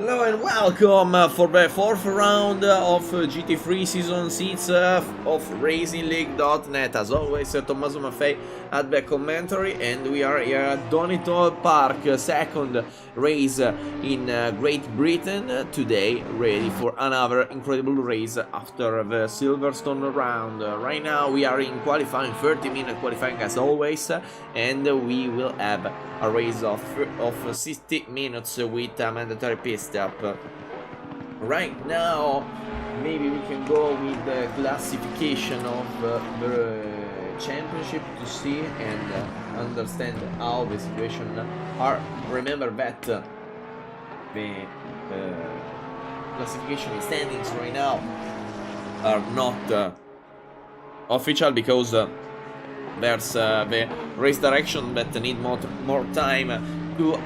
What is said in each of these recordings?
Hello and welcome for the fourth round of GT3 Season 6 of RacingLeague.net. As always, Tommaso Maffei at the commentary, and we are here at Donington Park, second race in Great Britain today, ready for another incredible race after the Silverstone round. Right now we are in qualifying, 30-minute qualifying as always, and we will have a race of 60 minutes with a mandatory pit stop. Right now, maybe we can go with the classification of the championship to see and understand how the situation are. Remember that the classification standings right now are not official because there's the race direction that need more time to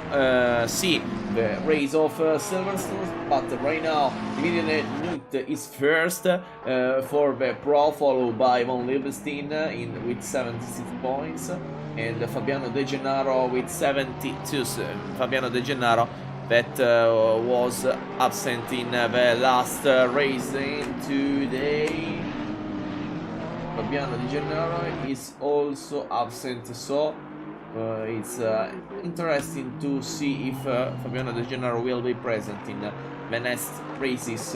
see the race of Silverstone. But right now, Dimitri Nut is first for the Pro, followed by Von Liebestein with 76 points, and Fabiano De Gennaro with 72. Fabiano De Gennaro that was absent in the last race today. Fabiano Di Gennaro is also absent, so it's interesting to see if Fabiano Di Gennaro will be present in the next races.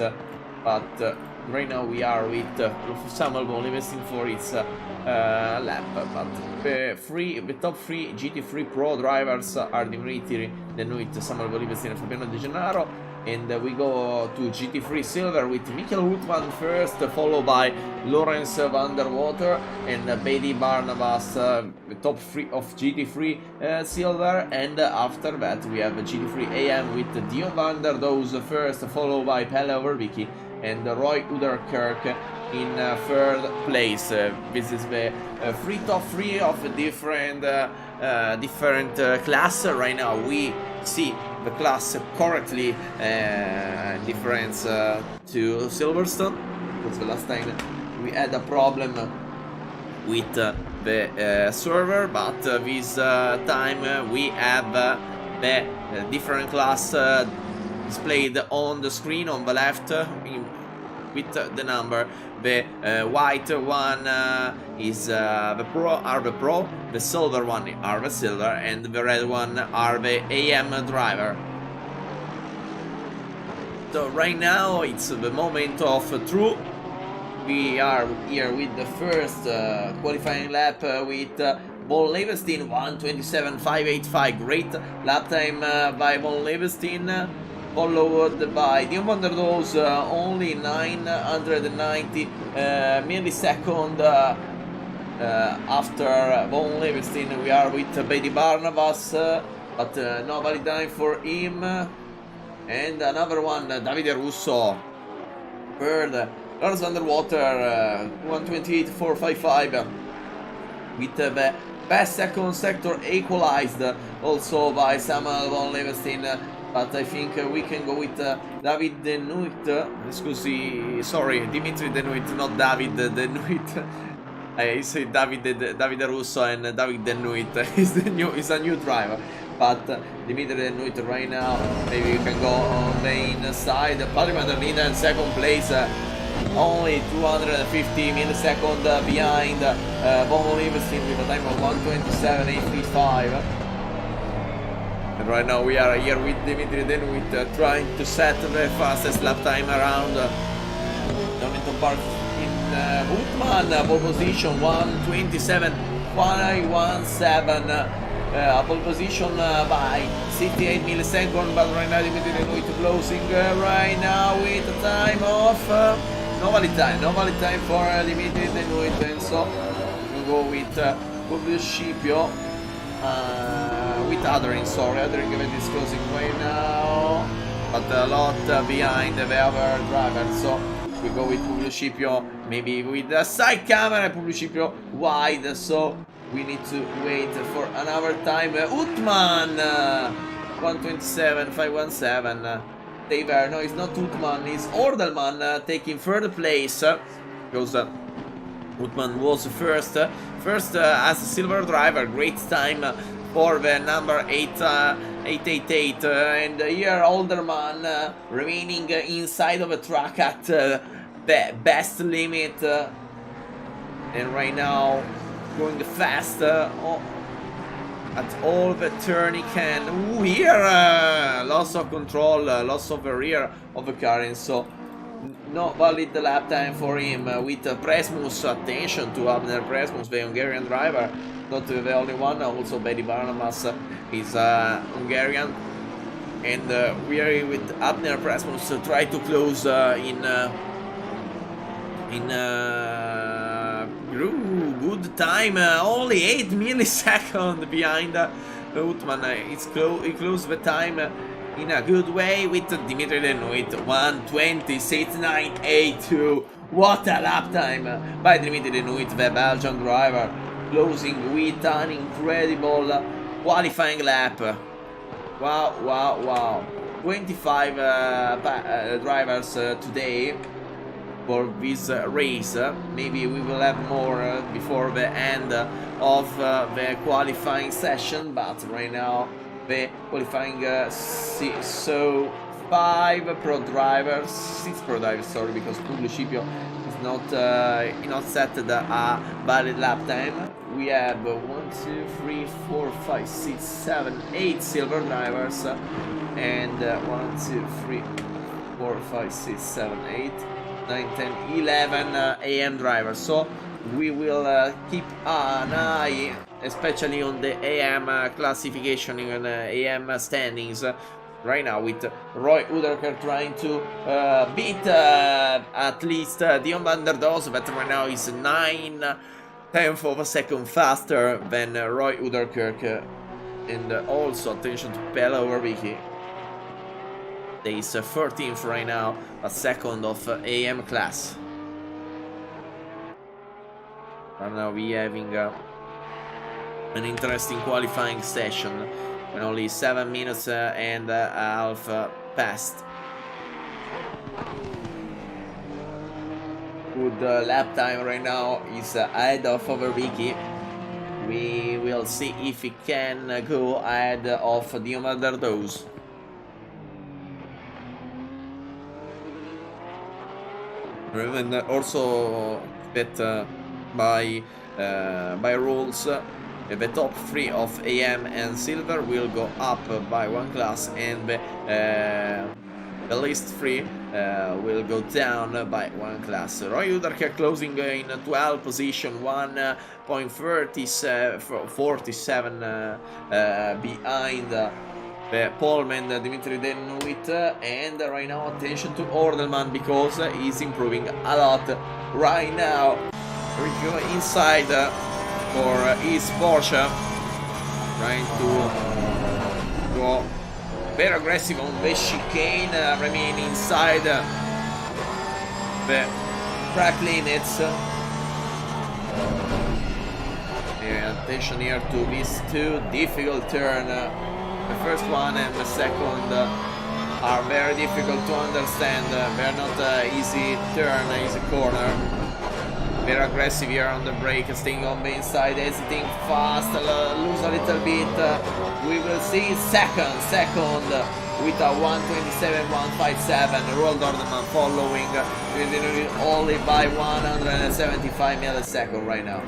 But right now we are with Samuel Von Liebestein for its lap. But the top three GT3 Pro drivers are Dimitri Nut, Samuel Von Liebestein, and Fabiano Di Gennaro. And we go to GT3 Silver with Michael Houtman first, followed by Lawrence van der Water and Beatty Barnabas, the top three of GT3 Silver. And after that we have GT3 AM with Dion van der Does first, followed by Pelle Overbicki and Roy Uderkirk in third place. This is the top three of a different class. Right now we see the class correctly difference to Silverstone, because the last time we had a problem with the server, but this time we have the different class displayed on the screen on the left with the number. The white one is the Pro, the silver one are the Silver, and the red one are the AM driver. So right now it's the moment of truth. We are here with the first qualifying lap with Von Liebestein 1:27.585, great lap time by Von Liebestein, followed by Dion van der Does, only 990 milliseconds after Von Liebestein. We are with Beatty Barnabas, but no valid time for him. And another one, Davide Russo, third, Lars van der Water, 1:28.455, with the best second sector equalized also by Samuel Von Liebestein. But I think we can go with David De Nuit. Sorry, Dimitri De Nuit, not David De Nuit. I say David Russo and David De Nuit is a new driver. But Dimitri De Nuit right now, maybe we can go on the inside. Patrick van der Linden in second place, only 250 milliseconds behind Von Liebestein with a time of 1:27.835. And right now we are here with Dimitri De Nuit trying to set the fastest lap time around Donington Park in Houtman, pole position 1:27.517, pole position by 68 milliseconds, but right now Dimitri De Nuit closing right now with a time of no valid time for Dimitri De Nuit, and so we go with Publicipio. With Adrien event is closing right now, but a lot behind the other driver, so we go with Publicipio, maybe with the side camera, Publicipio wide, so we need to wait for another time. Houtman 1:27.517. Stay there. No, it's not Houtman, it's Ordelman taking third place, because Houtman was first as a silver driver. Great time for the number 8 888, and here Alderman remaining inside of the track at the best limit, and right now going fast at all the turn he can. Ooh, here loss of control, loss of the rear of the car, and so not valid lap time for him. With Presmus, attention to Abner Presmus, the Hungarian driver, not the only one. Also Betty Barnabas is Hungarian, and we are with Abner Presmus try to close good time, only 8 milliseconds behind Utman. He closed the time in a good way with Dimitri Denoit, 1:26.982. What a lap time by Dimitri Denoit, the Belgian driver, closing with an incredible qualifying lap. Wow. 25 drivers today for this race. Maybe we will have more before the end of the qualifying session, but right now the qualifying so 6 pro drivers, sorry, because Publicipio is not set a valid lap time. We have 1, 2, 3, 4, 5, 6, 7, 8 silver drivers, and 1, 2, 3, 4, 5, 6, 7, 8, 9, 10, 11 AM drivers. So we will keep an eye, especially on the AM classification and AM standings. Right now with Roy Uderker trying to beat at least Dion van der Does, but right now is 9/10 of a second faster than Roy Uderkirk. And also attention to Pelle Overbicki. He is 13th right now, a second of AM class. And now we having an interesting qualifying session, and only 7 minutes and a half passed. Good lap time right now is ahead of Overbicki. We will see if he can go ahead of Dion van der Does. And also that by rules, the top 3 of AM and silver will go up by 1 class, and the list 3 will go down by 1 class. Roy Uderker closing in 12th position, 1.47 behind the Poleman Dimitri Denoit, and right now attention to Ordelman because he's improving a lot right now. We go inside for his Porsche, trying to go very aggressive on the chicane, remain inside the track limits. And attention here to these 2 difficult turns. The first one and the second are very difficult to understand. They're not easy turn, easy corner. Very aggressive here on the brake, staying on the inside, hesitating fast, lose a little bit. We will see second with a 1:27.157. Roald Orderman following only by 175 milliseconds right now.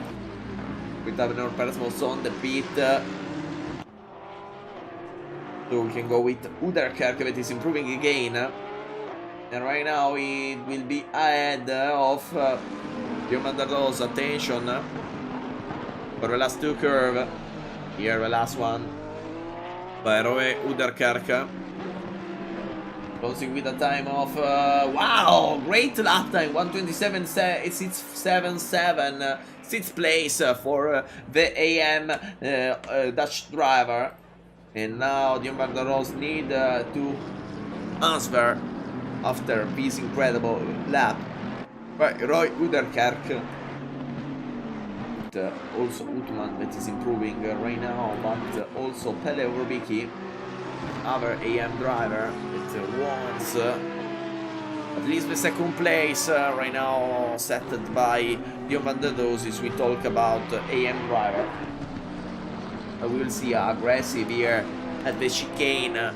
With Abner Persmos on the pit. So we can go with Uderkirk, that is improving again. And right now it will be ahead of Dion van der Does. Attention for the last 2 curves. Here the last one by Roy Uderkirk. Closing with a time of wow, great lap time, 1:27.677. 6th place for the AM Dutch driver. And now Dion van der Does need to answer after this incredible lap by Roy Uderkirk. Also Utman that is improving right now, but also Pelle Overbicki, other AM driver that wants at least the 2nd place right now, set by Dion van der Does. As we talk about AM driver, we will see aggressive here at the chicane.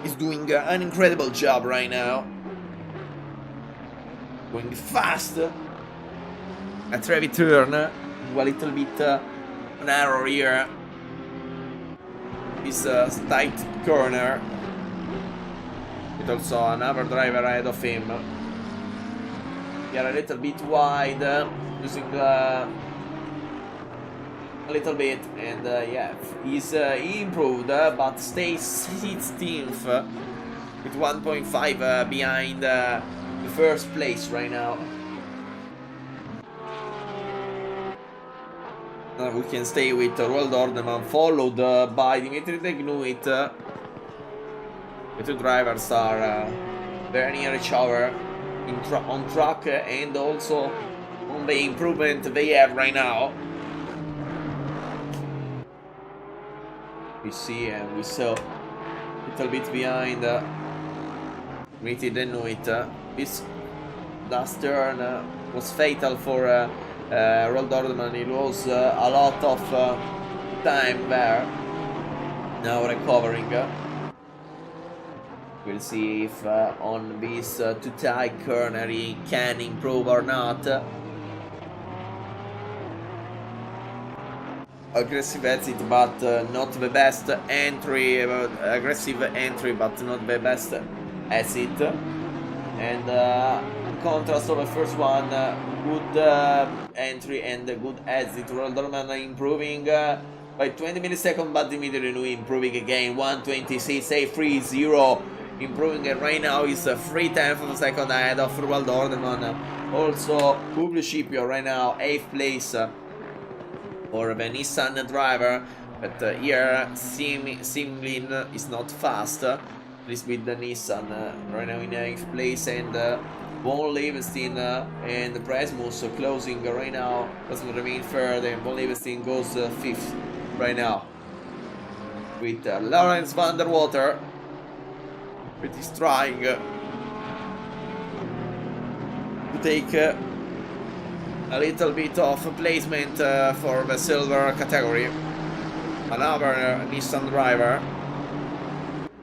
He's doing an incredible job right now. Going fast. At heavy turn. A little bit narrow here. This tight corner. With also another driver ahead of him. We are a little bit wide. Losing a little bit, and yeah, he improved, but stays 16th with 1.5 behind the first place right now. We can stay with Roald Ordeman, followed by Dimitri Degnuit. The two drivers are very near each other on track and also on the improvement they have right now. We see and we saw a little bit behind Dimitri Degnuit. This last turn was fatal for Roald Ordeman. He lost a lot of time there. Now recovering. We'll see if on this too tight corner he can improve or not. Aggressive exit, but not the best entry. Aggressive entry, but not the best exit. And in contrast of the first one, good entry and good exit. Roald Ordeman improving by 20 milliseconds, but immediately improving again. 1:26.830. Improving it right now is 3/10 of a second ahead of Roald Ordeman. Also, Publicipio right now 8th place for the Nissan driver, but here Simlin is not fast. Please with the Nissan right now in 8th place, and Von Levenstein and Presmus closing right now. Doesn't remain third, and Von Levenstein goes 5th right now with Lawrence van der Water. It is trying to take a little bit of placement for the silver category. Another Nissan driver.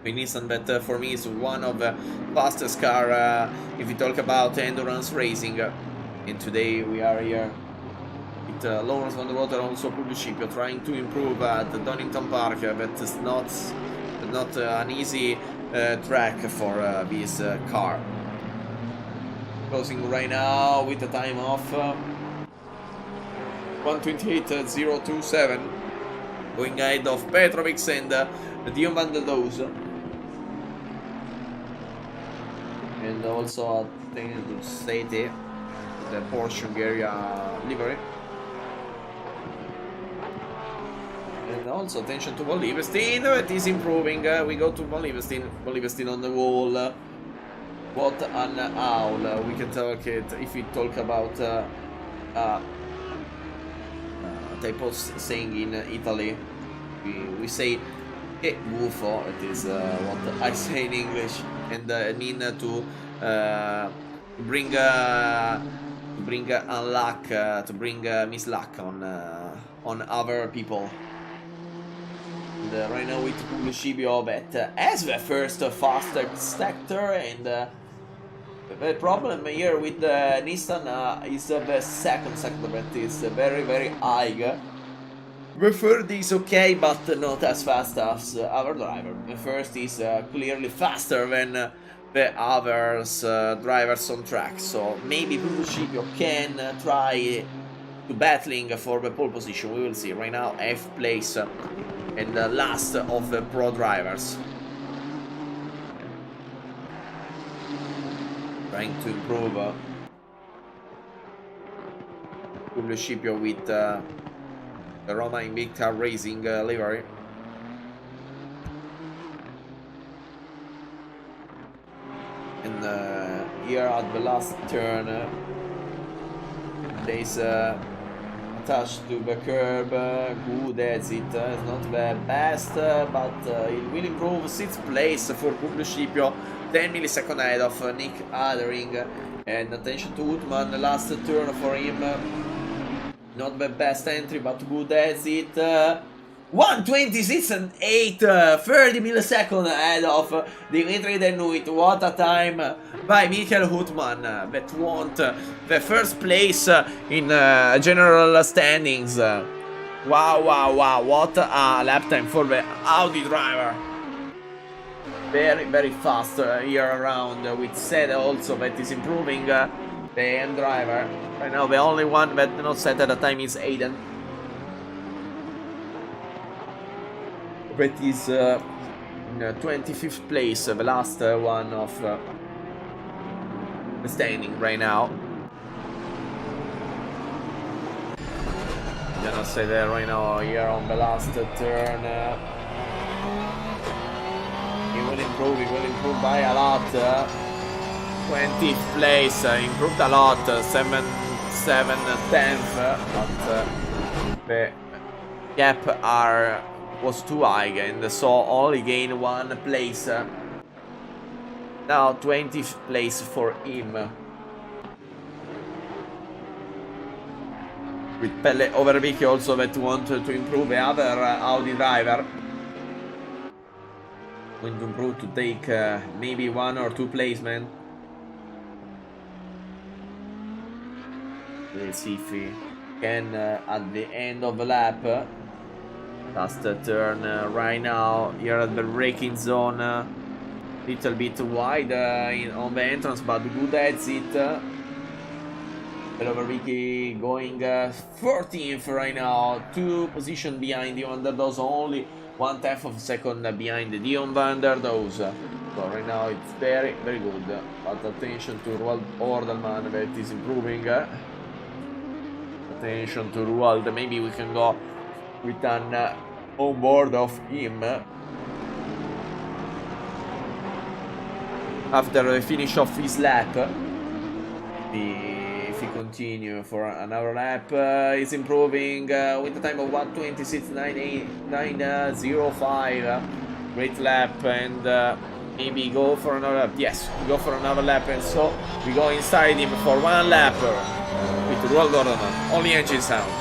The Nissan that for me is one of the fastest car if you talk about endurance racing. And today we are here with Lawrence van der Water, also Publicipio, trying to improve at the Donington Park. But it's not an easy track for this car. Closing right now with a time of 1:28.027. Going ahead of Petrovic and Dion van der Does. And also State, the Porsche Hungarian livery. And also attention to Von Levenstein, it is improving. We go to Von Levenstein on the wall. What an owl. We can talk it if we talk about type of saying in Italy. We say gufo, it is what I say in English, and I mean to bring unluck, to bring misluck on other people. And right now with Publicipio that as the first fastest sector, and the problem here with Nissan is the second sector that is very very high. The third is okay, but not as fast as our driver. The first is clearly faster than the others drivers on track, so maybe Publicipio can try to battling for the pole position. We will see. Right now 8th place and the last of the pro drivers. Trying to improve Publicipio with the Roma Invicta Racing livery. And here at the last turn, there is attached to the curb, good exit. It's not the best, but it will improve 6th place for Publicipio, 10 milliseconds ahead of Nick Adering. And attention to Utman, the last turn for him. Not the best entry, but good exit. 1:26 and 8, 30 milliseconds ahead of Dimitri Denuit. What a time by Michael Hutman that won the first place in general standings. Wow, wow, wow, what a lap time for the Audi driver. Very, very fast here around, with said also that is improving the AM driver. Right now the only one that not set at the time is Aiden. That is in 25th place, the last one of the standing right now. Gonna say that right now here on the last turn. He will improve by a lot. 20th place, improved a lot, 7, 10th, but the gap was too high, and so only gain 1 place. Now 20th place for him. With Pelle Overbeek also that wanted to improve the other Audi driver. Going to improve to take maybe 1 or 2 placements. We'll see if we can at the end of the lap. Last turn right now here at the braking zone. Little bit wide on the entrance, but good exit. Overbeek going 14th right now, 2 positions behind the underdogs, only 1/10 of a second behind Dion van der Does. So right now it's very, very good. But attention to Roald Ordelman that is improving. Attention to Roald, maybe we can go with an on board of him. After the finish of his lap, if he continue for another lap, he's improving with a time of 1:26.905. Great lap, and maybe go for another lap. Yes, we go for another lap, and so we go inside him for 1 lap with Roald Ordelman. Only engine sound.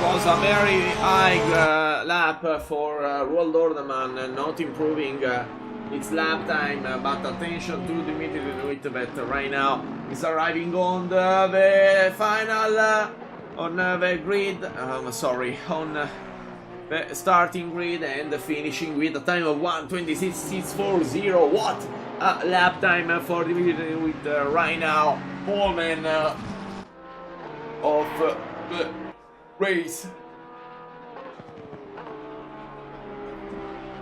Was a very high lap for Roald Ordelman, not improving its lap time, but attention to Dimitri Denuit that right now is arriving on the final on the grid, on the starting grid, and finishing with a time of 1:26.640. What a lap time for Dimitri Denuit right now, Pullman of the race.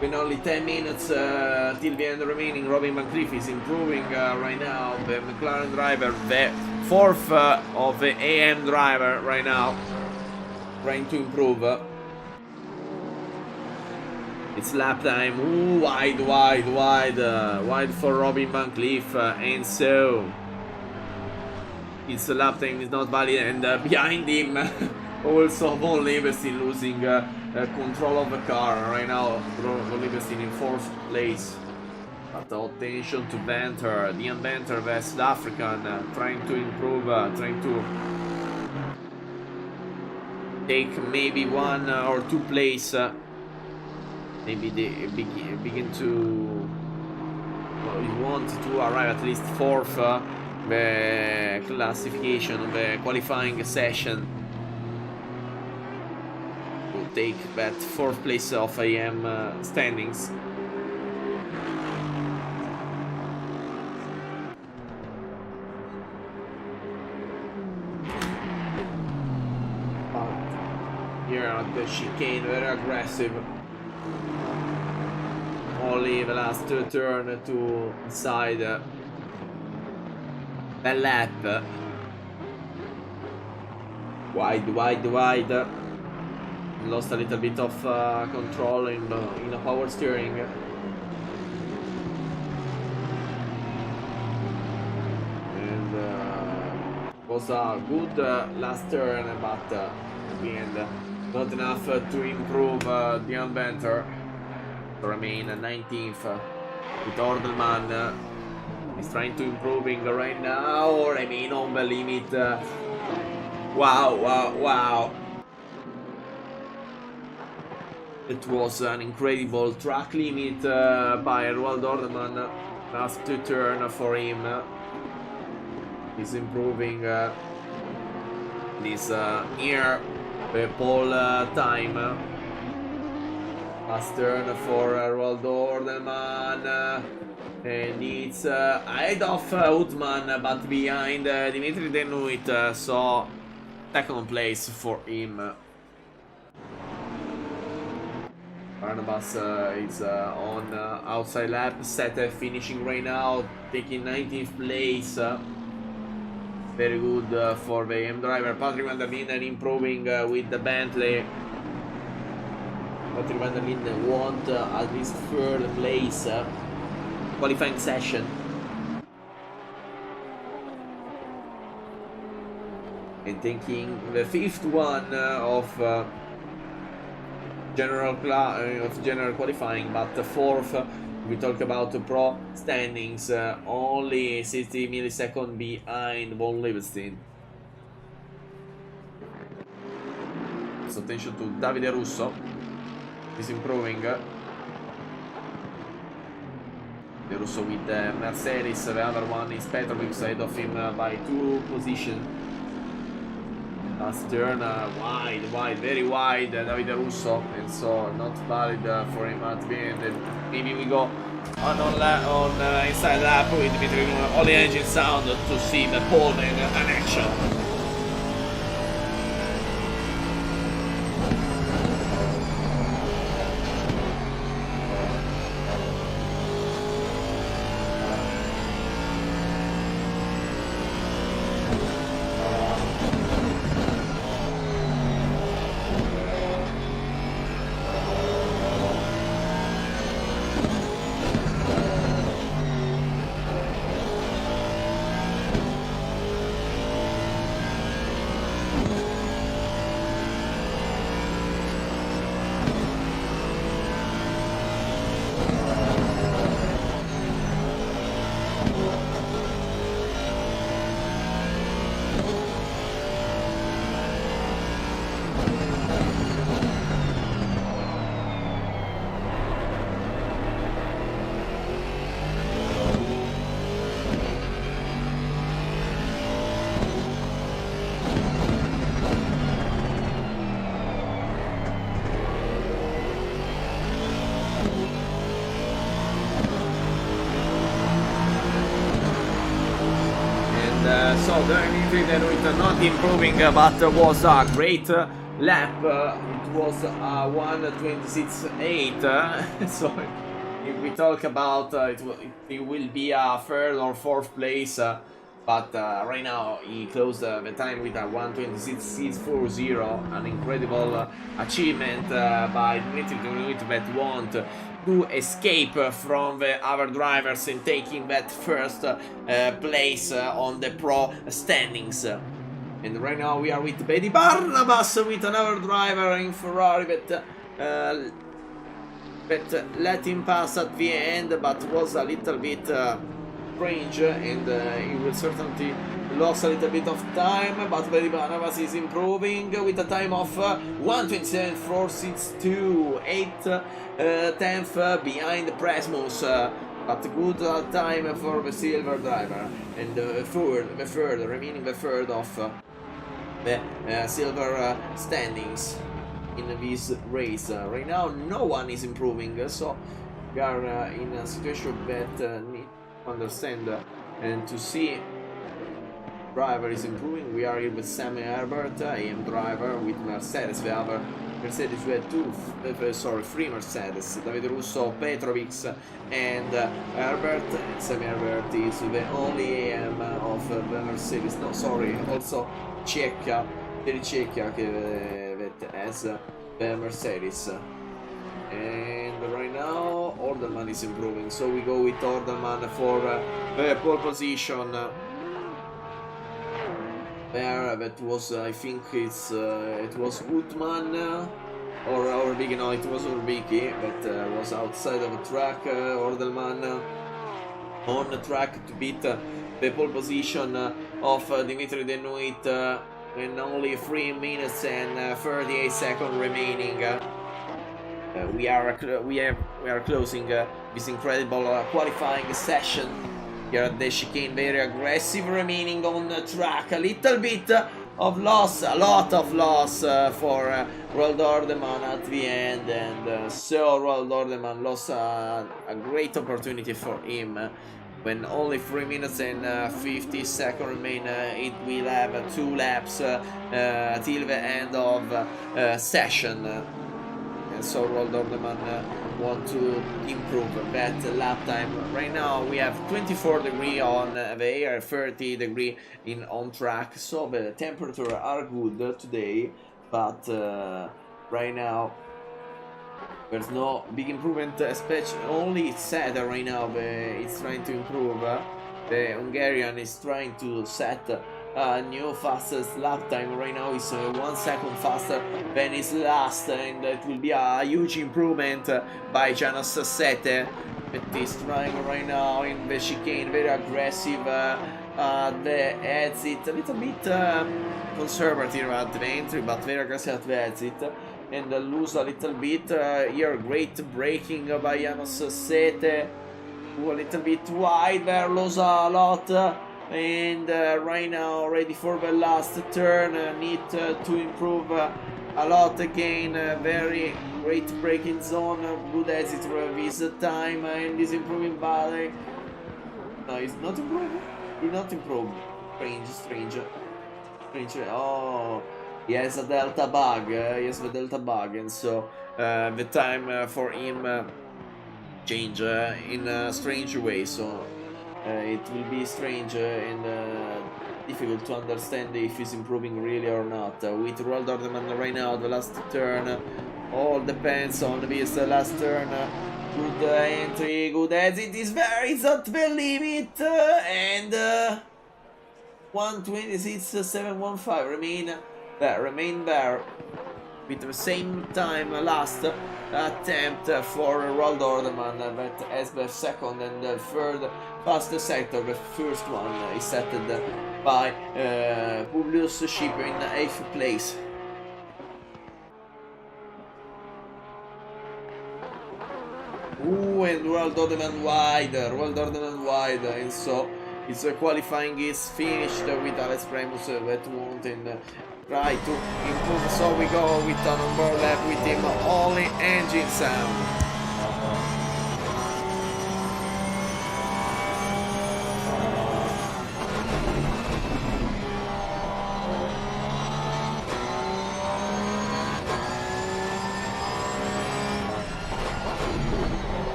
With only 10 minutes till the end remaining, Robin Van Cliff is improving right now. The McLaren driver, the 4th of the AM driver right now, trying to improve. It's lap time. Ooh, wide for Robin Van Cliff, and so its lap time is not valid, and behind him also Von Leverstein losing control of the car right now. Von Leverstein in 4th place. But attention to Banter, Dion Banter, the South African, trying to improve, trying to take maybe 1 or 2 place. Maybe they begin to, well, we want to arrive at least 4th the classification, the qualifying session, to take that 4th place of AM standings. Here at the chicane, very aggressive. Only the last turn to decide the lap. Wide. Lost a little bit of control in the power steering. And was a good last turn, but at the end not enough to improve the inventor. To remain 19th with Ordelman. He's trying to improving right now, remain on the limit. Wow. It was an incredible track limit by Roald Ordelman. Last 2 turn for him. He's improving this here the pole time. Last turn for Roald Ordelman. And it's ahead of Utman, but behind Dimitri Denuit, so 2nd place for him. Barnabas is on outside lap, set finishing right now, taking 19th place. Very good for the AM driver. Patrick van der Linden improving with the Bentley. Patrick van der Linden want at least 3rd place qualifying session. And taking the 5th one of general qualifying, but the 4th we talk about the pro standings, only 60 milliseconds behind Von Levenstein. So attention to Davide Russo. He's improving. De Russo with Mercedes, the other one is Petrovic, ahead of him by 2 positions. Last turn, wide, very wide, Davide Russo, and so not valid for him at the end. And maybe we go on inside lap with Dimitri, all the engine sound to see the pole in action. So Dimitri Denuit not improving, but was a great lap. It was 1:26.8. So if we talk about it will be a 3rd or 4th place. But right now he closed the time with a 1:26.640, an incredible achievement by Dimitri Denuit that want to escape from the other drivers and taking that 1st place on the pro standings. And right now we are with Betty Barnabas, with another driver in Ferrari that let him pass at the end, but was a little bit strange, and he will certainly lost a little bit of time, but Barnabas is improving with a time of 1:27.462, 8th, 10th behind Presmus, but good time for the silver driver, and the third of the silver standings in this race. Right now, no one is improving, so we are in a situation that need to understand and to see. Driver is improving. We are here with Sammy Herbert, AM driver with Mercedes. The other Mercedes, we had three Mercedes: David Russo, Petrovic, and Herbert. And Sammy Herbert is the only AM of the Mercedes. No, sorry, also Cecca, Terry Cecca that has the Mercedes. And right now Ordelman is improving, so we go with Ordelman for the pole position. There, that was, I think it was Gutman or Orbicki. No, it was Orbicki that was outside of the track. Ordelman on the track to beat the pole position of Dimitri Denuit in only 3 minutes and 38 seconds remaining. We are closing this incredible qualifying session. Here at the chicane, very aggressive remaining on the track. A little bit of loss, a lot of loss for Roald Ordeman at the end, and so Roald Ordeman lost a great opportunity for him. When only 3 minutes and 50 seconds remain, it will have 2 laps till the end of session. And so Roald Ordeman want to improve that lap time. Right now we have 24 degrees on the air, 30 degrees in on track, so the temperatures are good today, but right now there's no big improvement, especially only Seda right now it's trying to improve. The Hungarian is trying to set a new fastest lap time. Right now is 1 second faster than his last, and it will be a huge improvement by Janos Sete, that is trying right now in the chicane, very aggressive the exit, a little bit conservative at the entry, but very aggressive at the exit, and lose a little bit here. Great braking by Janos Sete, a little bit wide there, lose a lot. And right now ready for the last turn, need to improve a lot again. Very great braking zone, good exit this time, and is improving Valley. No, he's not improving. He not improve. Strange. Oh, he has a delta bug. He has the delta bug, and so the time for him change in a strange way. So it will be strange and difficult to understand if he's improving really or not. With Roald Ordeman right now, the last turn, all depends on this last turn. Good entry, good exit is there, it's at the limit, and 1:26.715 remain there. With the same time last attempt for Roald Ordeman, that has the second and the third fastest sector. The first one is set by Publius Ship in 8th place. Ooh, and Roald Ordeman wide, and so his qualifying is finished with Alex Premus that won't and try to improve. So we go with an on-board lap with him only engine sound.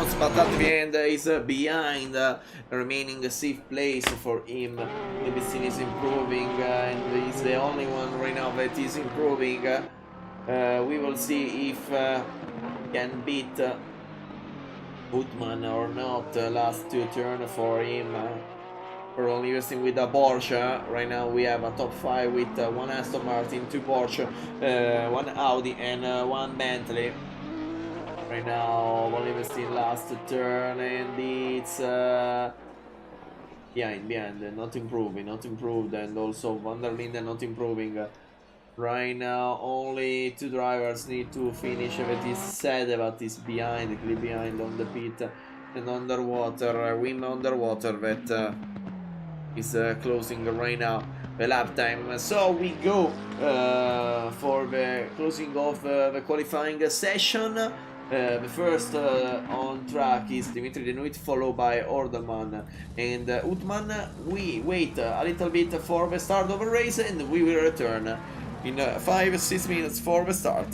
spots, but at the end is behind, remaining a safe place for him. Maybe still is improving, and he's the only one right now that is improving. We will see if can beat Utman or not. Last 2 turns for him. We're only investing with a Porsche. Right now we have a top 5 with 1 Aston Martin, 2 Porsche, 1 Audi and 1 Bentley. Right now only investing last turn, and it's behind, not improved, and also Van der Linde not improving. Right now only 2 drivers need to finish. That is sad, but is behind, clearly behind on the pit and underwater, Wim underwater that is closing right now the lap time. So we go for the closing of the qualifying session. The first on track is Dimitri Denuit, followed by Ordelman and Utman. We wait a little bit for the start of the race, and we will return in 5-6 minutes for the start.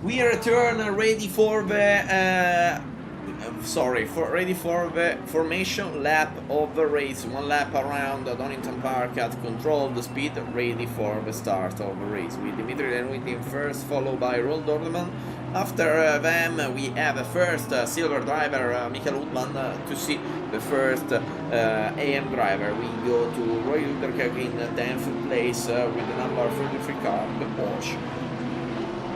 we return ready for the ready for the formation lap of the race. One lap around Donington Park at controlled speed, ready for the start of the race. With Dimitri Denuit in first, followed by Roald Dorleman. After them, we have the first silver driver, Michael Utman, to see the first AM driver. We go to Roy Luderkirk in 10th place with the number 33 car, the Porsche.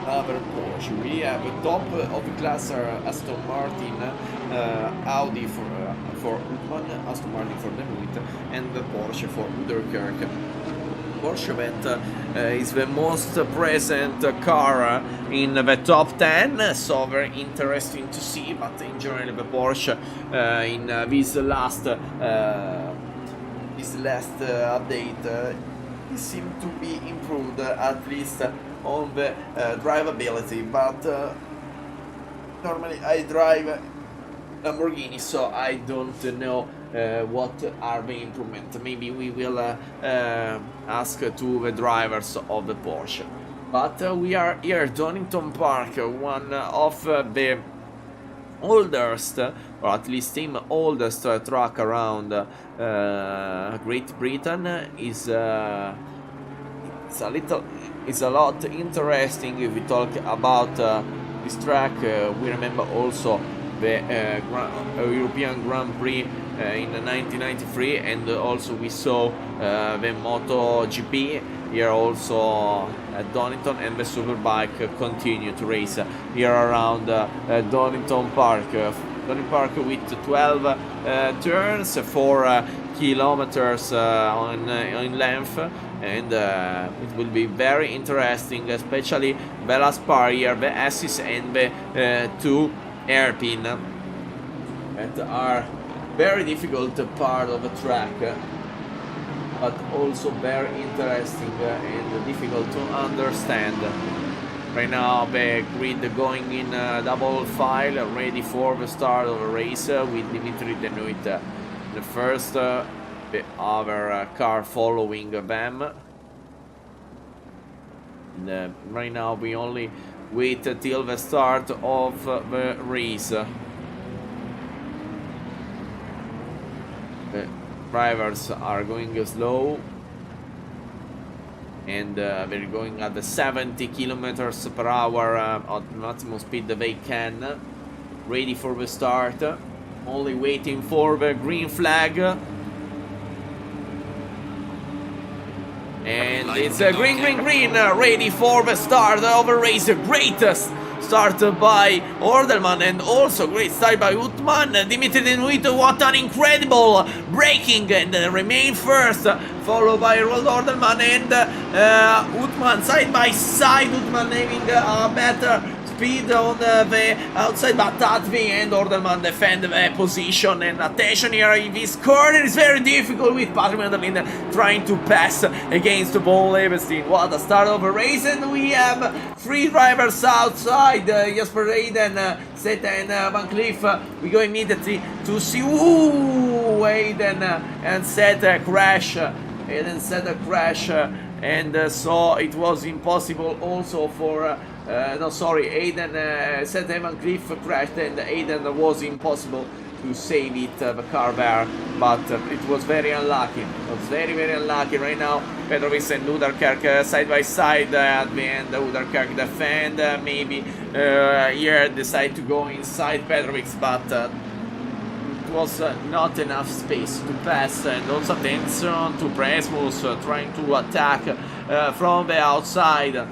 Another Porsche. We have the top of the class Aston Martin, Audi for Utman, Aston Martin for Denuit, and the Porsche for Luderkirk. Porsche that is the most present car in the top 10, so very interesting to see. But in general, the Porsche in this last update seemed to be improved, at least on the drivability. But normally I drive Lamborghini, so I don't know what are the improvements. Maybe we will ask to the drivers of the Porsche. But we are here at Donington Park, one of the oldest, or at least the oldest track around Great Britain. Is it's a lot interesting if we talk about this track. We remember also the European Grand Prix in 1993, and also we saw the MotoGP here also at Donington, and the Superbike continue to race here around Donington Park. Donington Park with 12 turns, 4 kilometers in length, and it will be very interesting, especially the last part here, the assist and the 2 hairpin that are very difficult part of the track, but also very interesting and difficult to understand. Right now the grid going in double file, ready for the start of the race, with Dimitri Denuit the first, the other car following them. And right now we only wait till the start of the race. The drivers are going slow, and they're going at the 70 kilometers per hour at maximum speed they can, ready for the start, only waiting for the green flag. And it's a green, ready for the start of the race. Greatest start by Ordelman, and also great start by Utman. Dimitri Denuit, what an incredible braking, and remain first, followed by Roald Ordelman and Utman side by side. Utman having a better speed on the outside, but at the end Ordelman defend the position. And attention here, in this corner is very difficult with Patrick van der Linden trying to pass against Paul Levenstein. What a start of a race, and we have 3 drivers outside, Jasper Hayden, Seth and Van Cleef. We go immediately to see Hayden and Seth crash. Hayden Seth crash, and so it was impossible also for Aiden, Seth Van Cleef crashed, and Aiden was impossible to save it, the car there, but it was very unlucky. It was very unlucky. Right now Petrovic and Luderkirk side by side at the end. Luderkirk defend, maybe here decide to go inside Petrovic, but it was not enough space to pass, and also attention to Presmus trying to attack from the outside.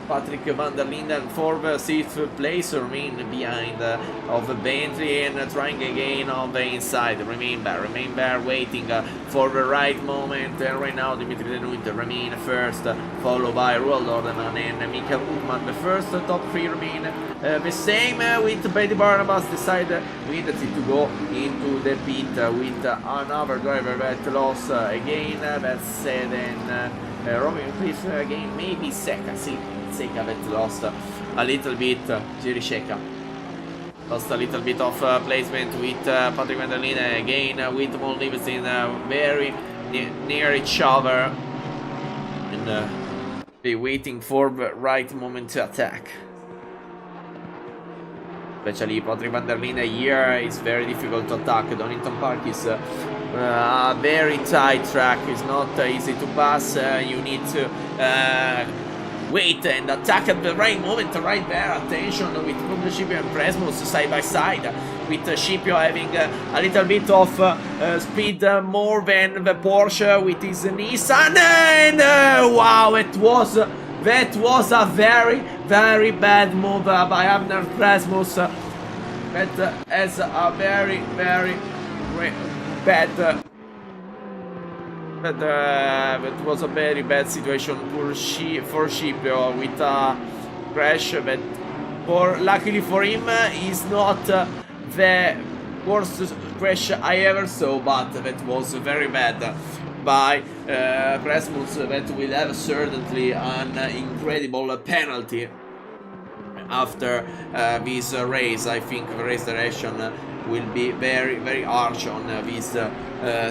Patrick van der Linden for the 6th place, remain behind of Bentley, and trying again on the inside. Remain there waiting for the right moment. And right now Dimitri Denuit remain first, followed by Roald Ordelman and Michael Utman. The first top 3 remain the same, with Betty Barnabas decide immediately to go into the pit with another driver that lost again. That's said, and Romeo Cliff again, maybe Seca that lost a little bit, Jiri Sheka lost a little bit of placement with Patrick van der Linden again, with Paul Levenstein very near each other, and be waiting for the right moment to attack. especially Patrick van der Linde here. It's very difficult to attack. Donington Park is a very tight track. It's not easy to pass. You need to wait and attack at the right moment, right there. Attention with Scipio and Presmus side by side, with Scipio having a little bit of speed more than the Porsche with his Nissan, and wow, that was a very, very bad move by Abner Presmus. That has a very, very bad. That was a very bad situation for Scipio with a crash that, luckily for him, is not the worst crash I ever saw, but that was very bad by Presmus. That will have certainly an incredible penalty after this race. I think the race direction will be very, very harsh on this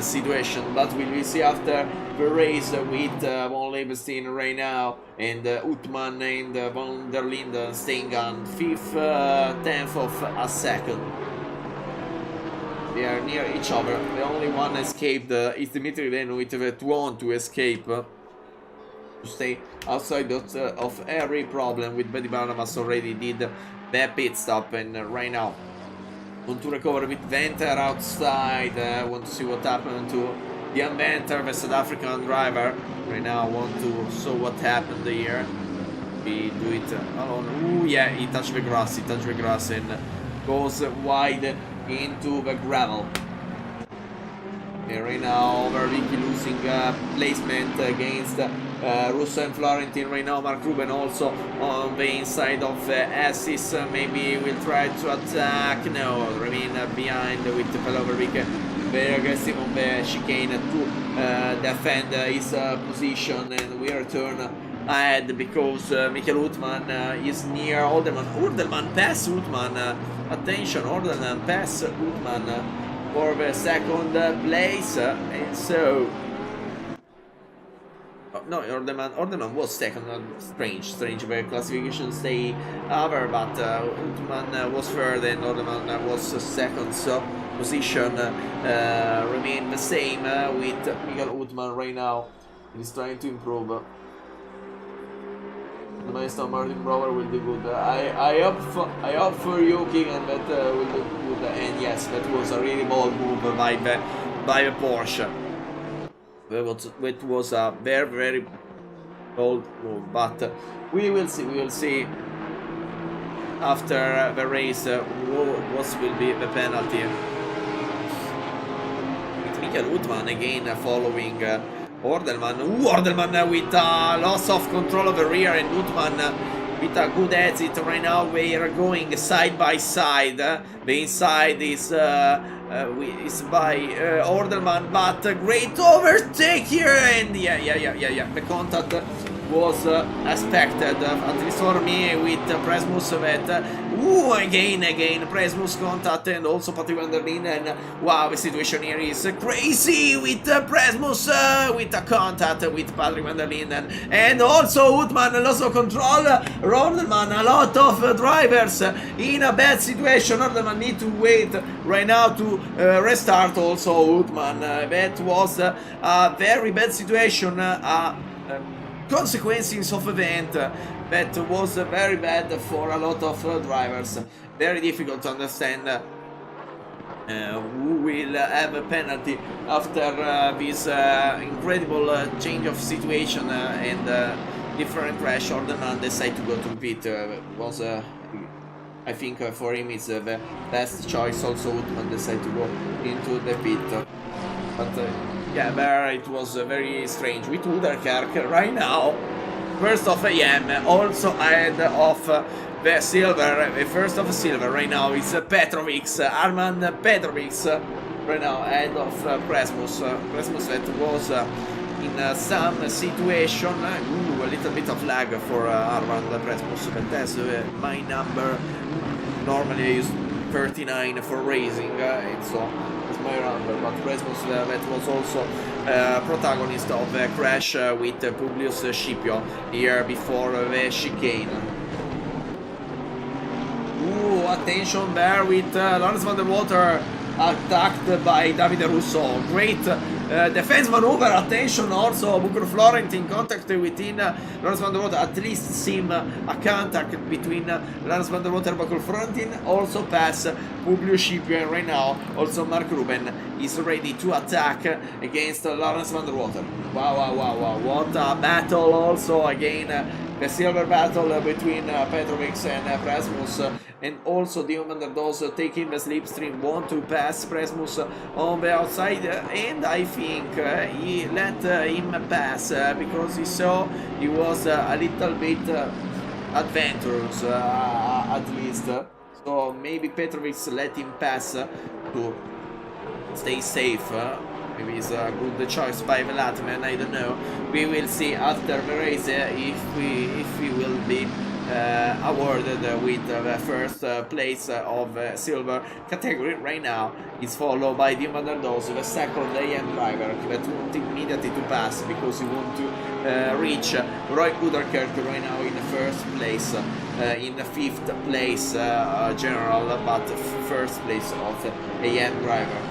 situation, but we will see after the race with Von Levenstein right now and Uthman and Van der Linde staying on 5th, 10th of a second. They are near each other. The only one escaped is Dimitri Benoit, that want to escape to stay outside of every problem. With Betty Barnabas already did the pit stop, and right now want to recover with Venter outside. Want to see what happened to Jan Venter, the South African driver. Right now want to see what happened here. We do it alone. Ooh, yeah, he touched the grass and goes wide into the gravel. And right now Vicky losing placement against Russo and Florentin. Right now Mark Ruben also on the inside of Assis. Maybe will try to attack. No, remain behind with Pelovervik. Very aggressive on the chicane to defend his position, and we return ahead because Michael Uthman is near Ordelman. Ordelman pass Uthman. Attention, Ordelman pass Uthman for the second place, and so no, Ordelman was second. Strange the classification stay over, but Uthman was third and Ordelman was second, so position remain the same with Miguel Uthman right now. He's trying to improve. The Maestro Martin Brower will do good. I hope for you, King, and that will do good. And yes, that was a really bold move by the Porsche. It was a very, very bold move, but we will see after the race what will be the penalty. With Michael Uthman again following Ordelman. Ordelman with a loss of control of the rear, and Uthman with a good exit. Right now we are going side by side. The inside is by Ordelman, but a great overtake here, and yeah. The contact was expected, at least for me, with Presmus. Again Presmus contact, and also Patrick van der Linde, and wow, the situation here is crazy with Presmus with a contact with Patrick van der Linde, and also Uthman loss of control. Ordelman, a lot of drivers in a bad situation. Ordelman need to wait right now to restart. Also Uthman, that was a very bad situation. Consequences of event that was very bad for a lot of drivers. Very difficult to understand who will have a penalty after this incredible change of situation and different crash. Ordelman decided to go to pit. Was I think for him it's the best choice. Also Uthman decided to go into the pit, but yeah, there it was very strange with Uderkerk right now. First of AM, also ahead of the silver. The first of silver right now is Petrovic, Armand Petrovic. Right now ahead of Presmus. Presmus that was in some situation. A little bit of lag for Armand Presmus, but that's my number. Normally I use 39 for racing, so my number, but Presmus that was also protagonist of the crash with Publius Scipio here before the chicane. Ooh, attention there with Lawrence van der Water attacked by Davide Russo. Great defense maneuver. Attention also, Bucur Florent in contact within Lawrence van der Water. At least seem a contact between Lawrence van der Water and Bucur Florent. Also pass Publio Scipio, and right now also Mark Ruben is ready to attack against Lawrence van der Water. Wow, what a battle also again. The silver battle between Petrovic and Presmus, and also Dion van der Does taking the slipstream, want to pass Presmus on the outside, and I think he let him pass because he saw he was a little bit adventurous at least, so maybe Petrovic let him pass to stay safe. Maybe it's a good choice by the Latvian, I don't know. We will see after the race if we will be awarded with the first place of silver category. Right now it's followed by Dion van der Does, the second AM driver that want immediately to pass because he want to reach Roy Uderkirk right now in the first place, in the 5th place general, but first place of AM driver.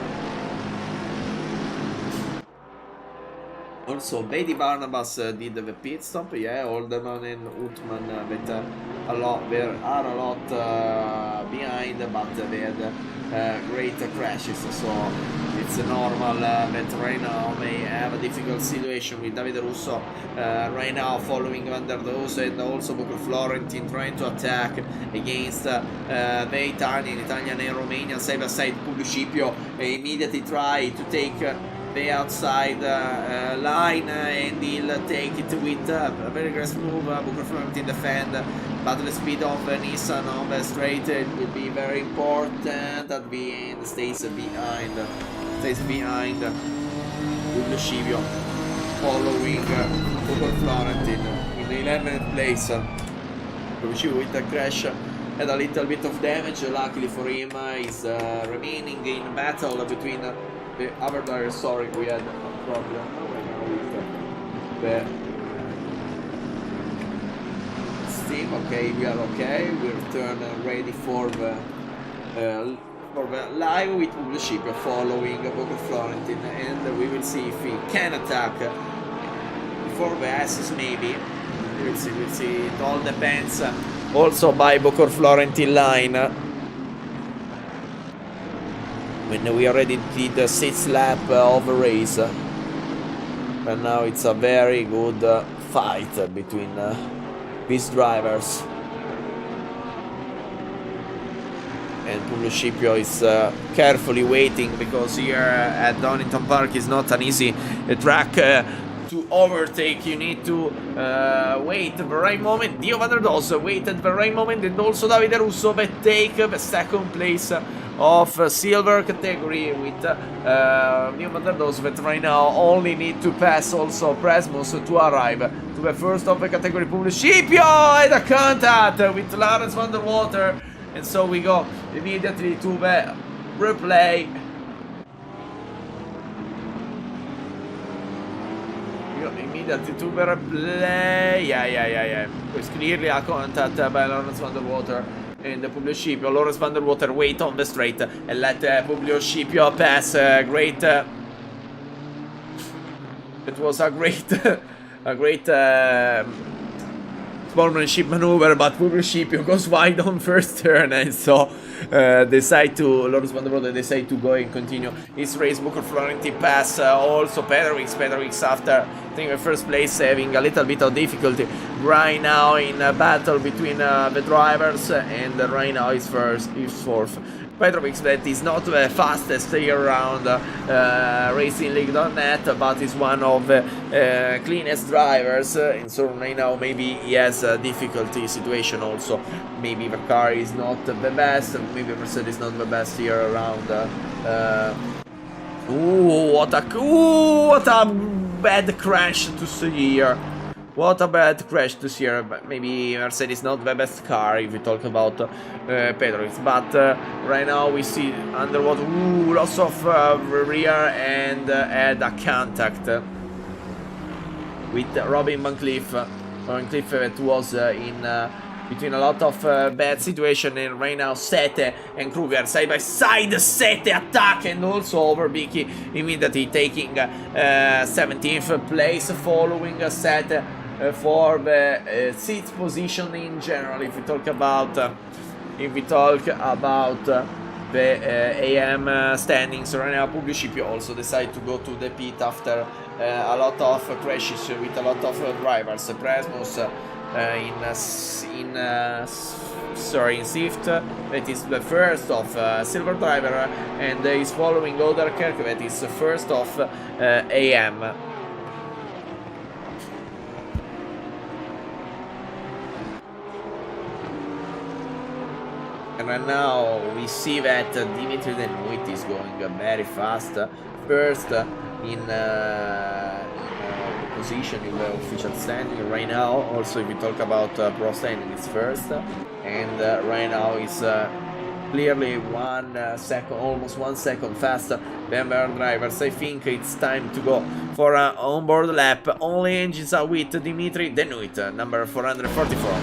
Also, Beatty Barnabas did the pit stop, yeah, Olderman and Utman that are a lot behind, but they had great crashes, so it's normal that right now they have a difficult situation with Davide Russo right now following Van der Does, and also Bucur Florentin trying to attack against the Italian and Romanian side-by-side. Publio Scipio immediately try to take the outside line, and he'll take it with a very aggressive move. Bucur Florentin defend, but the speed of Nissan on the straight will be very important. At the end, stays behind Publio Scipio, following Bucur Florentin in the 11th place. Publio Scipio with a crash had a little bit of damage. Luckily for him, he's remaining in battle between the other drivers. Sorry, we had a problem right now with the steam. Okay, we are okay. We return ready for the live with Publio Scipio following Bucur Florentin, and we will see if he can attack before the S's. Maybe we'll see. It all depends also by Bucur Florentin line. When we already did the 6th lap of the race, and now it's a very good fight between these drivers. And Publio Scipio is carefully waiting, because here at Donington Park is not an easy track to overtake. You need to wait the right moment. Dion van der Does waited the right moment, and also Davide Russo that take the second place of silver category with Dion van der Does that right now only need to pass also Presmus to arrive to the first of the category. Publio Scipio and a contact with Lawrence van der Water, and so we go immediately to the replay. Immediately to the replay. Yeah. It's clearly a contact by Lawrence van der Water and Publio Scipio. Lawrence van der Water wait on the straight and let Publio Scipio pass. Great. It was a great sportsmanship maneuver, but Publio Scipio goes wide on first turn, and so Lawrence van der Water decide to go and continue his race. Bucur Florentin pass also Petrovic after taking the first place, having a little bit of difficulty right now in a battle between the drivers, and right now is fourth. Petrovic that is not the fastest here around RacingLeague.net, but is one of the cleanest drivers, and so right now maybe he has a difficulty situation also. Maybe the car is not the best, maybe Mercedes is not the best here around. What a bad crash to see here. What a bad crash to see here. Maybe Mercedes not the best car if we talk about Petrovic, but right now we see underwater. Lots of rear, and had a contact with Robin Van Cliff. Van Cliff that was in between a lot of bad situation, and right now Sete and Kruger side by side. Sete attack and also over Vicky immediately taking 17th place, following Sete for the 6th position in general. If we talk about the AM standings right now, Publicipio also decided to go to the pit after a lot of crashes with a lot of drivers. Presmus in 6th, that is the first of Silver Driver, and is following Oderkerk, that is the first of AM. And right now we see that Dimitri Denuit is going very fast, first in position in the official standing right now. Also, if we talk about pro standing, it's first, and right now is clearly 1 second, almost 1 second faster than their drivers. I think it's time to go for an onboard lap. Only engines are with Dimitri Denuit, number 444.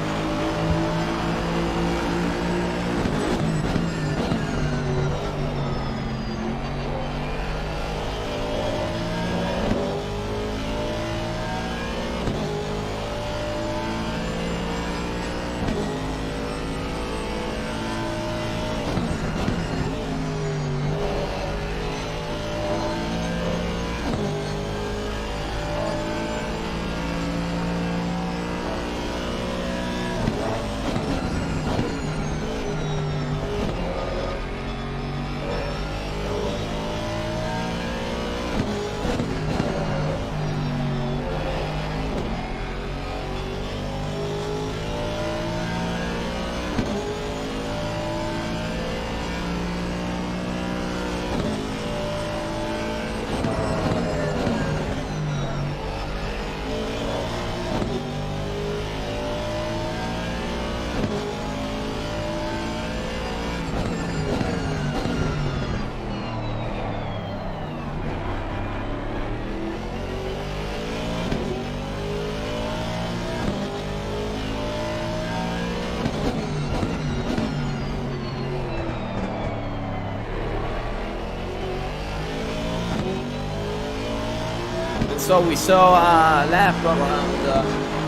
So we saw a lap around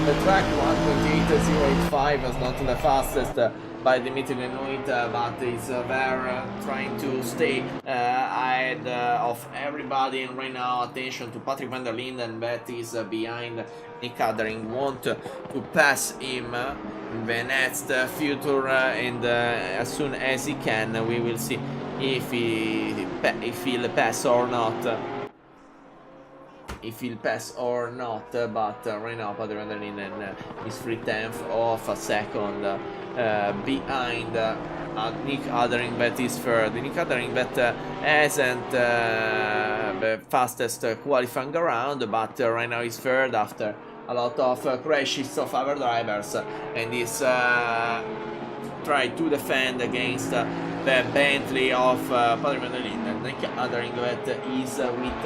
the track, 1:28.085 is not the fastest by Dimitri Denuit, but is there trying to stay ahead of everybody. And right now, attention to Patrick van der Linden, that is behind Nick Adering, want to pass him in the next future, and as soon as he can, we will see if he'll pass or not. If he'll pass or not, but right now Patrick van der Linden is 3/10 of a second behind Nick Adering, that is third. Nick Adering that hasn't the fastest qualifying around, but right now is third after a lot of crashes of other drivers, and is trying to defend against the Bentley of Patrick van der Linden. Nick Adering that is with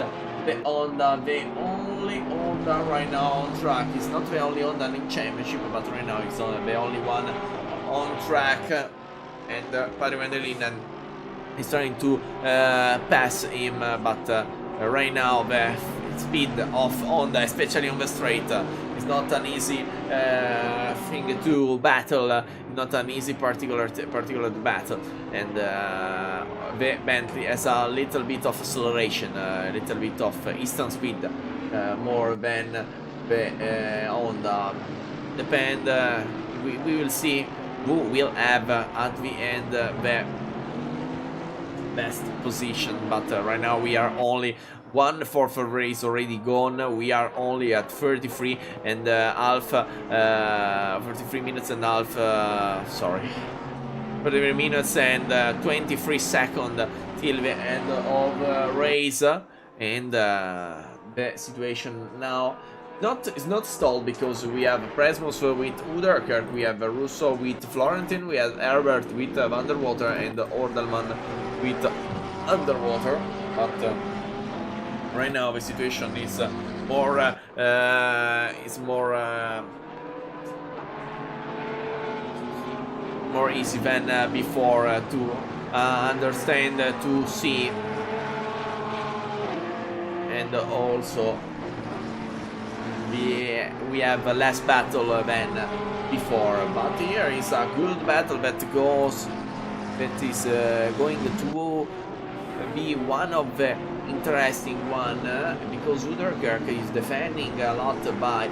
the Honda, the only Honda right now on track. It's not the only Honda in championship, but right now it's the only one on track, and Patrick van der Linden is trying to pass him, but right now the speed of Honda, especially on the straight, is not an easy thing to battle, not an easy particular battle, and the Bentley has a little bit of acceleration, a little bit of instant speed, more than the Honda. Depend, we will see who will have at the end the best position, but right now we are only 1/4 of race already gone. We are only at 33 and half, 33 minutes and half, sorry, 33 minutes and 23 seconds till the end of race, and the situation now is not stalled, because we have Presmus with Uderkerk, we have Russo with Florentin, we have Herbert with Van der Water, and Ordelman with Underwater, but right now the situation is more easy than before to understand, to see, and also we have less battle than before. But here is a good battle that is going to be one of the interesting one, because Uderkirk is defending a lot by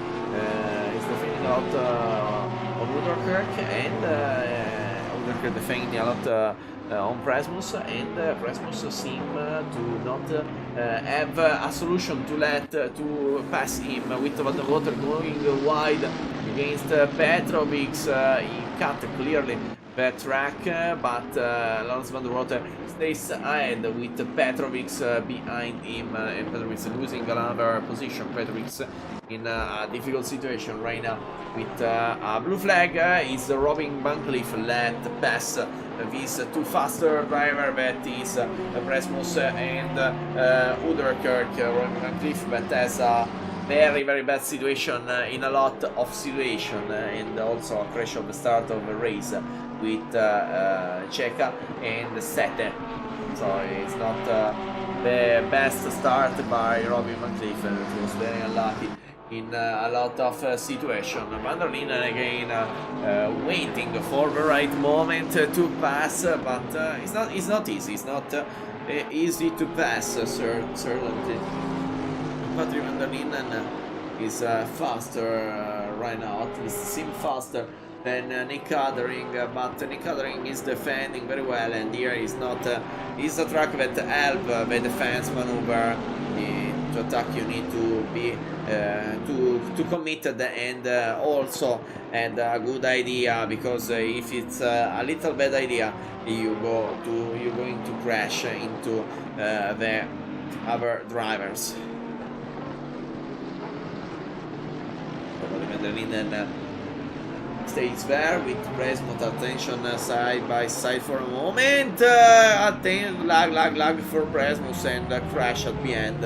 on Uderkirk, and Uderkirk defending a lot on Presmus, and Presmus seem to not have a solution to pass him, with Van der Water going wide against Petrovic. He cut clearly the track, but Lawrence Van der Water stays ahead with Petrovic behind him, and Petrovic losing another position. Petrovic in a difficult situation right now with a blue flag. Is Robin Van Cleef let pass this two faster driver, that is Presmus and Uderkirk. Robin Van Cleef that has a very bad situation in a lot of situation, and also a crash of the start of the race with Checa and Sete. So it's not the best start by Robin Van Cleef. It was very unlucky in a lot of situation. Van der Linden again waiting for the right moment to pass, but it's not easy. It's not easy to pass, certainly. Patrick Van der Linden is faster right now, at least seems faster than Nick Huddering, but Nick Huddering is defending very well, and here is not is a track that help the defense maneuver. To attack you need to be to committed, and also and a good idea, because if it's a little bad idea, you're going to crash into the other drivers. Stays there with Presmut. Attention side by side for a moment. Lag for Presmus, and crash at the end.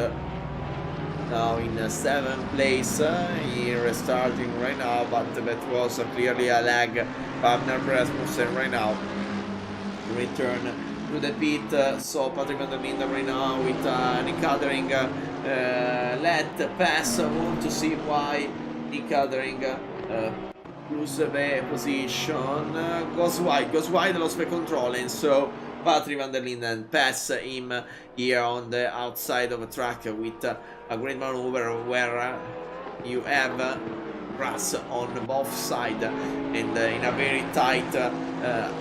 Now in 7th place, he restarting right now, but that was clearly a lag. Wagner Presmus, and right now return to the pit. So Patrick Van der Linden right now with Nick Huddering let pass. I want to see why Nick Huddering lose the position, goes wide, lost the control, and so Patrick Van der Linden pass him here on the outside of the track with a great maneuver where you have grass on both sides, and in a very tight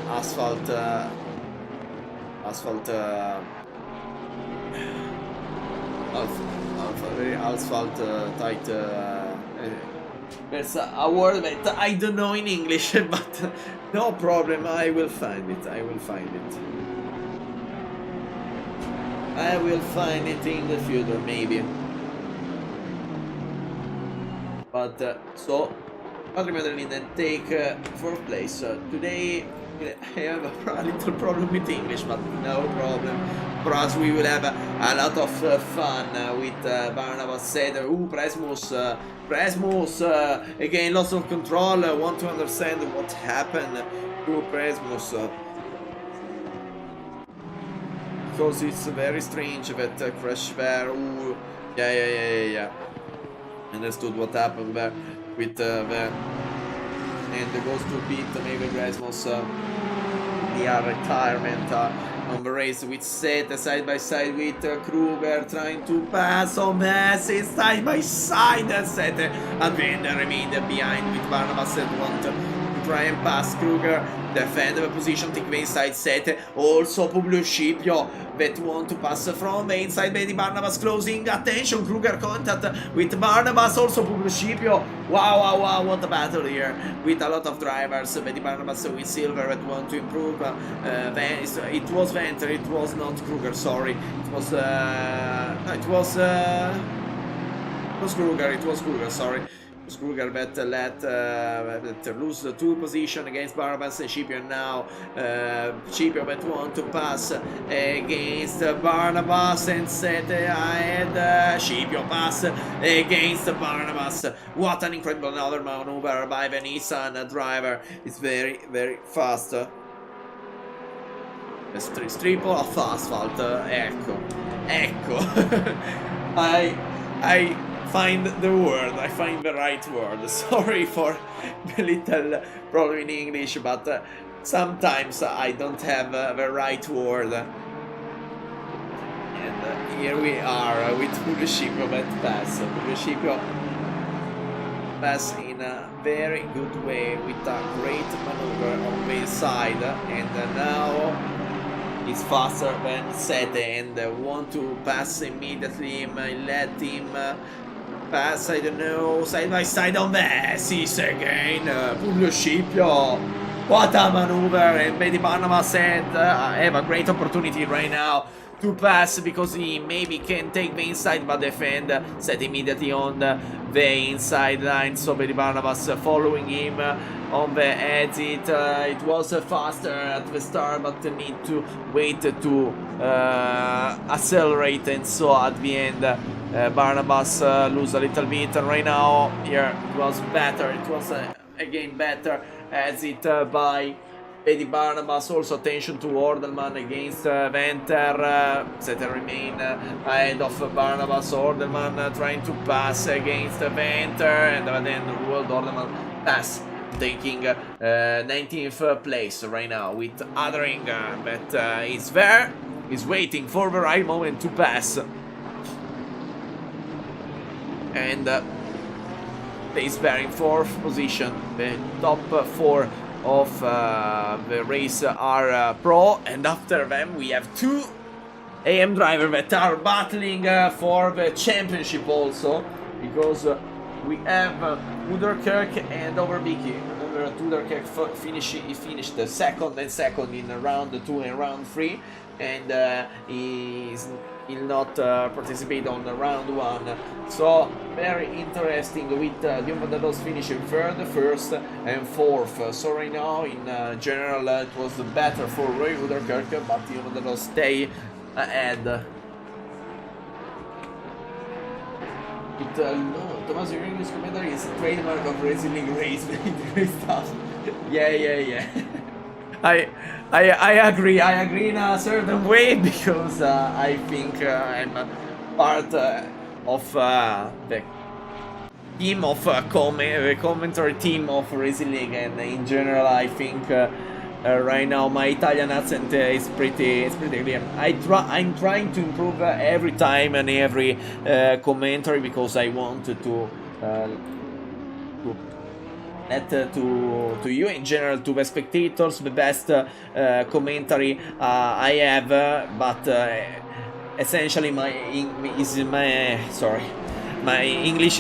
asphalt tight. There's a word that I don't know in English, but no problem, I will find it. I will find it in the future, maybe. But so Patrick Van der Linden take 4th place. Today I have a little problem with English, but no problem. For us, we will have a lot of fun with Barnabas Seder. Presmus again, loss of control. Want to understand what happened to Presmus, because it's very strange that crash there. Ooh, yeah. Understood what happened there with the and goes to pit. Maybe Presmus the retirement on the race with Sete side by side with Kruger trying to pass on Messi side by side. Sete and then remained behind with Barnabas and want to try and pass Kruger. Defend the position, take the inside. Sete, also Publio Scipio that want to pass from the inside. Betty Barnabas closing. Attention, Kruger contact with Barnabas, also Publio Scipio. Wow, what a battle here with a lot of drivers. Betty Barnabas with Silver that want to improve. It was Venter, it was not Kruger, sorry. It was Kruger, sorry. Scruger that lose the 2 position against Barnabas and Scipio now. Scipio that want to pass against Barnabas and Sete ahead. Scipio pass against Barnabas. What an incredible another maneuver by the Nissan driver. It's very, very fast. Triple of asphalt. Ecco. I find the word. I find the right word. Sorry for the little problem in English, but sometimes I don't have the right word. And here we are with Scipio that pass. Scipio pass in a very good way with a great maneuver on the side, and now it's faster than Sete and want to pass immediately. I let him pass, I don't know, side by side on the S's again. Publio Scipio, what a maneuver, and Betty Barnabas have a great opportunity right now to pass because he maybe can take the inside but defend set immediately on the inside line. So Betty Barnabas following him on the exit. It was faster at the start but need to wait to accelerate, and so at the end Barnabas lose a little bit. And right now here it was better, it was again better exit by Betty Barnabas. Also attention to Ordelman against Venter. Sete remain ahead of Barnabas. Ordelman trying to pass against Venter, and then World Ordelman pass, taking 19th place right now with Adering that is there, is waiting for the right moment to pass. And is there in 4th position. The top 4 of the race are pro, and after them we have 2 AM drivers that are battling for the championship also, because we have Uderkirk and Overbeeky. Remember, Uderkirk finished second in round 2 and round 3, and he'll not participate on round 1. So very interesting with Dion van der Doos finishing 3rd, 1st and 4th. So right now in general it was better for Roy Uderkirk, but Dion van der Doos stay ahead. Tommaso, your English commentary is a trademark of RacingLeague race. Great stuff. Yeah. I agree in a certain way, because I think I'm part of the team of the commentary team of RacingLeague, and in general I think right now my Italian accent is pretty clear. I'm trying to improve every time and every commentary, because I want to let to you in general, to the spectators, the best commentary I have, but essentially my English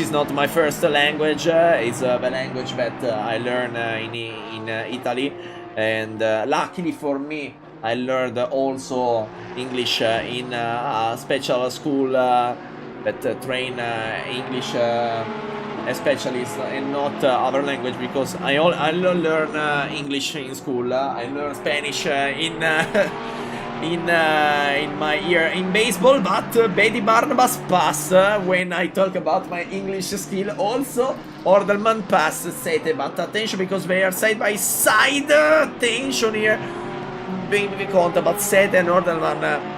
is not my first language. It's the language that I learn in Italy, and luckily for me I learned also English in a special school that train English specialists and not other language, because I learn English in school. I learn Spanish in my year in baseball, but Betty Barnabas pass when I talk about my English skill. Also Ordelman pass Sete, but attention because they are side by side. Attention here, baby contact, but Sete and Ordelman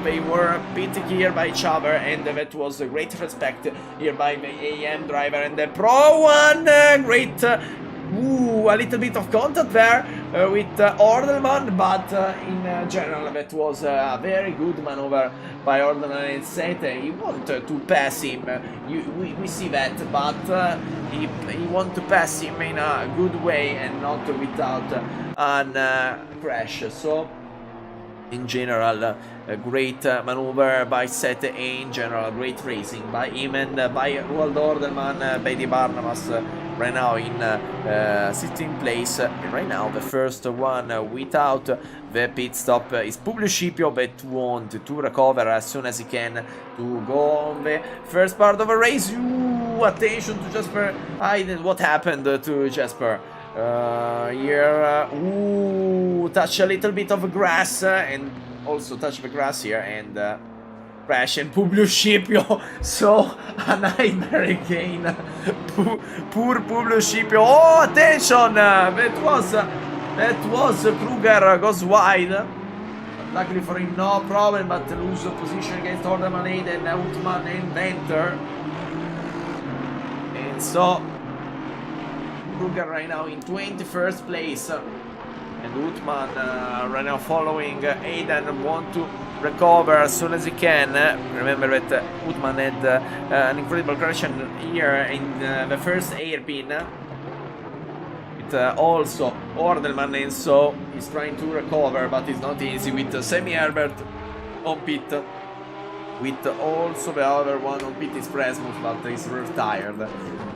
they were beating here by each other, and that was a great respect here by the AM driver and the Pro one. Great, a little bit of contact there with Ordelman, but in general that was a very good maneuver by Ordelman and Sete. He wanted to pass him, we see that, but he wanted to pass him in a good way and not without a crash. So in general, a great maneuver by Sete, in general great racing by him and by Roald Ordelman. Betty Barnabas right now in 16th place. Right now the first one without the pit stop is Publio Scipio, that want to recover as soon as he can to go on the first part of a race. Ooh, attention to Jasper Hayden. What happened to Jasper? Here, ooh, touch a little bit of grass and also touch the grass here and crash and Publio Scipio. So a nightmare again. Poor Publio Scipio. Oh, attention! That was Kruger goes wide. Luckily for him, no problem, but lose position against Orderman, Hayden, Utman, and Venter. And so Kruger right now in 21st place. And Utman right now following Hayden, want to recover as soon as he can. Remember that Utman had an incredible correction here in the first hairpin. With also Ordelman, and so he's trying to recover, but it's not easy with Sammy Herbert on pit. With also the other one on pit is Presmus, but he's retired.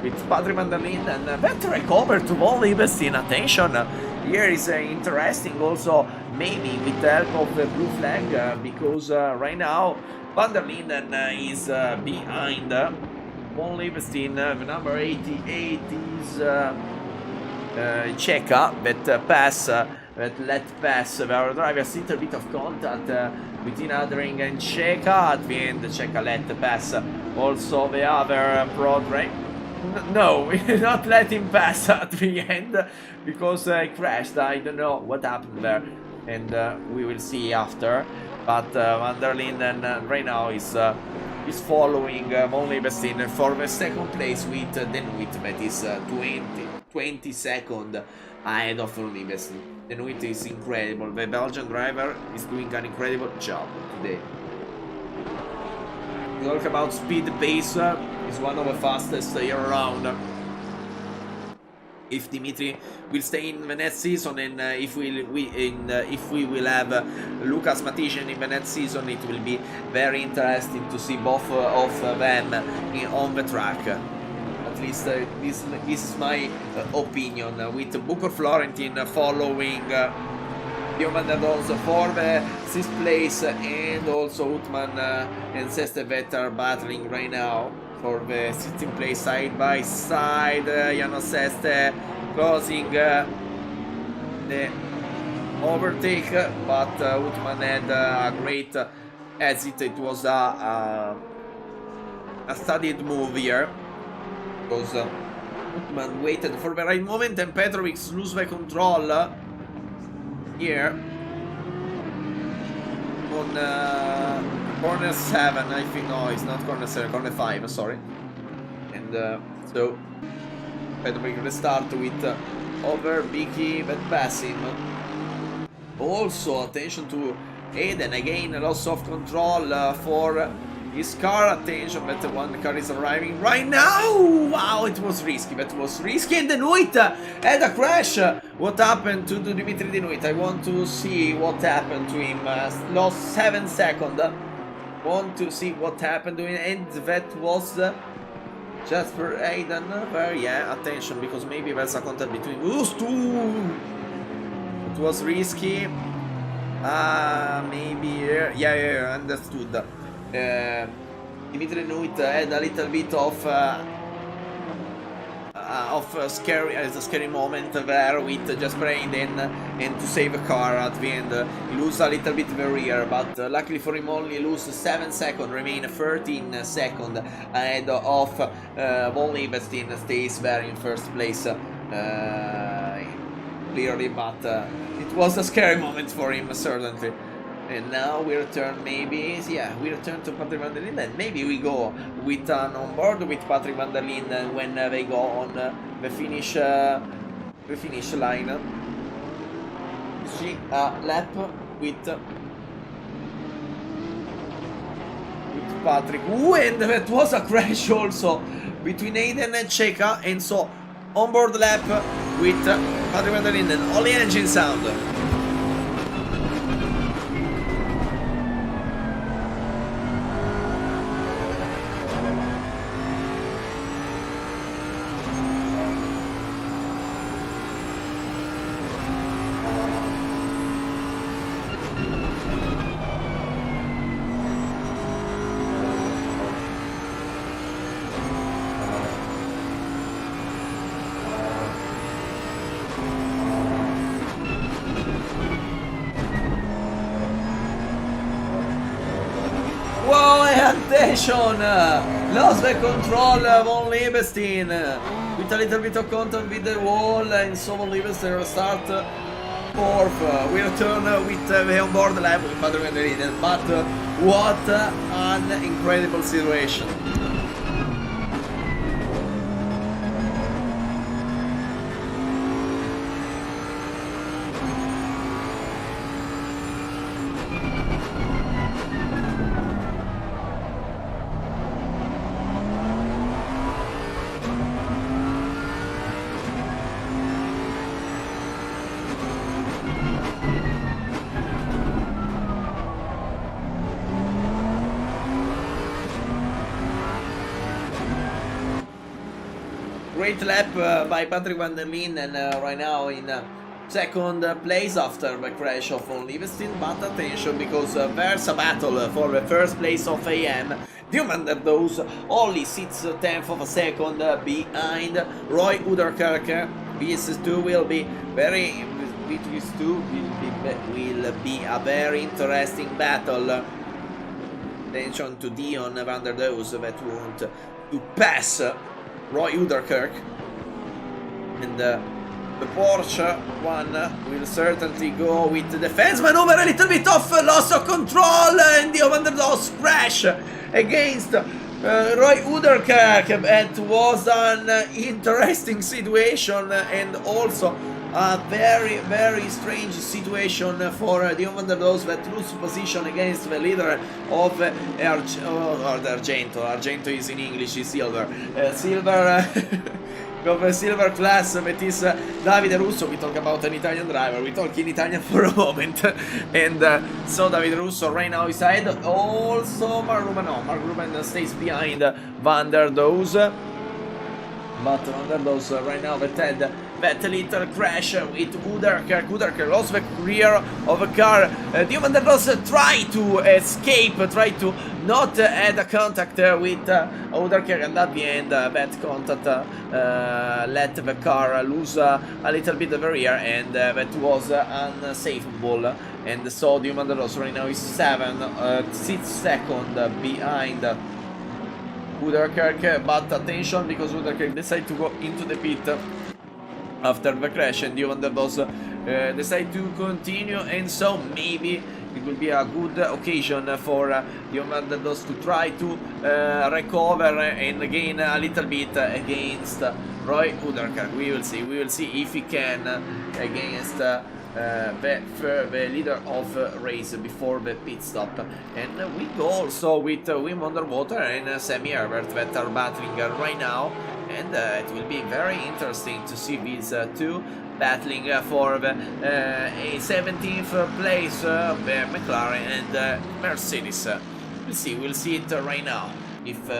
With Patrick Van der Linden and better recover to Von Liebestein. Attention! Here is interesting also, maybe with the help of the blue flag, because right now Van der Linden is behind Von Liebestein. The number 88 is Checa, that pass, that let pass the other drivers. Little bit of contact between Adring and Checa. At the end, Checa let pass also the other pro driver. No, we did not let him pass at the end because he crashed. I don't know what happened there, and we will see after. But Van der Linden right now is following Von Liebestein for the second place with Denuit, that is 20 seconds ahead of Von Liebestein. Denuit is incredible. The Belgian driver is doing an incredible job today. We talk about speed, pace. Is one of the fastest year round. If Dimitri will stay in the next season, and if we will have Lucas Matisian in the next season, it will be very interesting to see both of them on the track. At least this is my opinion. With Bucor Florentin following Bjorn van der Does for the 6th place, and also Utman and Sestevet are battling right now for the 16th place side by side. Janos Seste closing the overtake, but Utman had a great exit. It was a studied move here, because Utman waited for the right moment and Petrovic lose the control here on corner 7, I think. No, it's not corner 7, corner 5, sorry. And so Petrovic restart with over Vicky that pass him. Also attention to Hayden, again loss of control for his car. Attention that one car is arriving right now. Wow, it was risky, that was risky. And Denuit had a crash. What happened to Dimitri Denuit? I want to see what happened to him. Lost 7 seconds. Want to see what happened to him, and that was Jasper Hayden. Yeah, attention, because maybe there's a contact between those two. It was risky. Maybe yeah, understood. Dimitri Denuit had a little bit of a scary moment there with Jasper Hayden, and to save a car at the end he lose a little bit the rear, but luckily for him only lose 7 seconds, remain 13 seconds ahead of Von Liebestein, stays there in first place clearly, but it was a scary moment for him certainly. And now we return, maybe, yeah, we return to Patrick Van der Linden. Maybe we go with an on board with Patrick Van der Linden when they go on the finish line. See a lap with Patrick. Ooh, and that was a crash also between Hayden and Checa, and so on board lap with Patrick Van der Linden. Only engine sound. attention, lost the control von Liebestein with a little bit of contact with the wall, and so von Liebestein will start fourth. We return with the onboard lap with Patrick van der Linden, but what an incredible situation. Great lap by Patrick van der Linden, right now in second place after the crash of von Liebestein, but attention, because there's a battle for the first place of AM. Van Doos only sits 10th of a second behind Roy Uderkerk. These two will be very, these two will be a very interesting battle. Attention to Dion van der Doos that want to pass Roy Uderkerk, and the Porsche one will certainly go with the defense maneuver, a little bit of loss of control, and Dion van der Doos crash against Roy Uderkerk. It was an interesting situation, and also a very, very strange situation for Dion van der Doos, that lose position against the leader of Argento. Argento is in English, is silver. Silver of the silver class, that is Davide Russo. We talk about an Italian driver, we talk in Italian for a moment. And so Davide Russo right now is ahead. Also Mark Ruben stays behind van der Doos. But van der Doos right now that little crash with Uderkerk. Uderkerk lost the rear of a car. Dion van der Doos try to escape, try to not add a contact with Uderkerk, and at the end that contact let the car lose a little bit of the rear, and that was unsafeable. And so Dion van der Doos right now is 6 seconds behind Uderkerk, but attention, because Uderkerk decided to go into the pit after the crash, and Dion van der Doos decided to continue, and so maybe it will be a good occasion for Dion van der Doos to try to recover and gain a little bit against Roy Uderkerk. We will see if he can against the leader of race before the pit stop. And we go also with Wim Underwater and Sammy Herbert that are battling right now, and it will be very interesting to see these two battling for the 17th place, the McLaren and Mercedes. We'll see it right now. If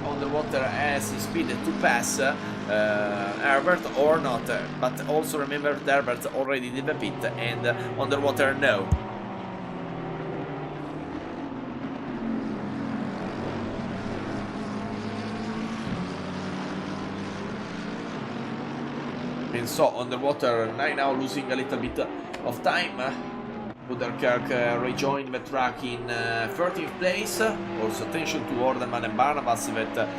Underwater has speed to pass Herbert or not, but also remember that Herbert already did the pit and Underwater no. And so Underwater right now losing a little bit of time. Uderkerk rejoined the track in 13th place. Also attention to Ordeman and Barnabas that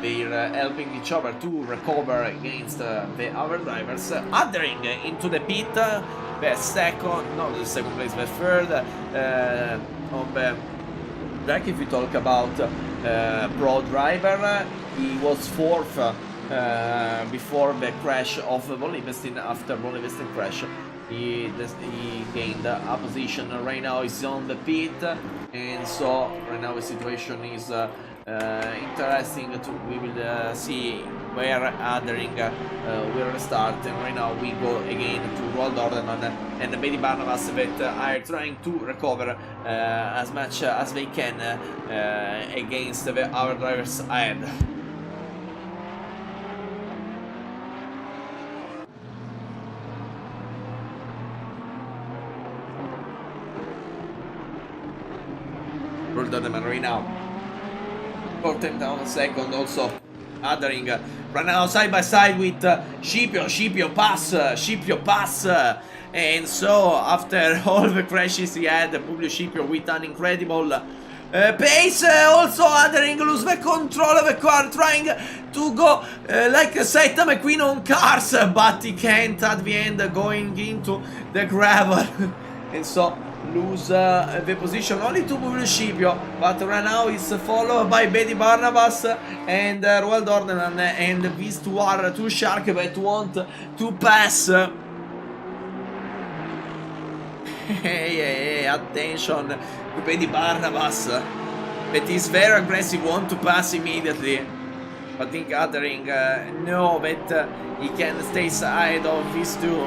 they're helping each other to recover against the other drivers. Adding into the pit, the second, not the second place, the third on the track. If we talk about pro driver, he was fourth before the crash of von Liebestein. After von Liebestein crash, he gained a position. Right now he's on the pit, and so right now the situation is interesting. We will see where Adering will start. And right now we go again to Roald Ordeman and Betty Barnabas that are trying to recover as much as they can against the other drivers ahead. Ordeman right now 14th of a second. Also Adering right now side by side with Scipio pass, and so after all the crashes he had, Publio Scipio with an incredible pace. Also Adering lose the control of the car, trying to go like Seth McQueen on cars, but he can't at the end, going into the gravel. And so lose the position only to Scipio, but right now is followed by Betty Barnabas and Roald Ordeman, and these two are two sharks that want to pass. Hey, attention to Betty Barnabas, that is very aggressive, want to pass immediately. I think Adering know that he can stay side of these two,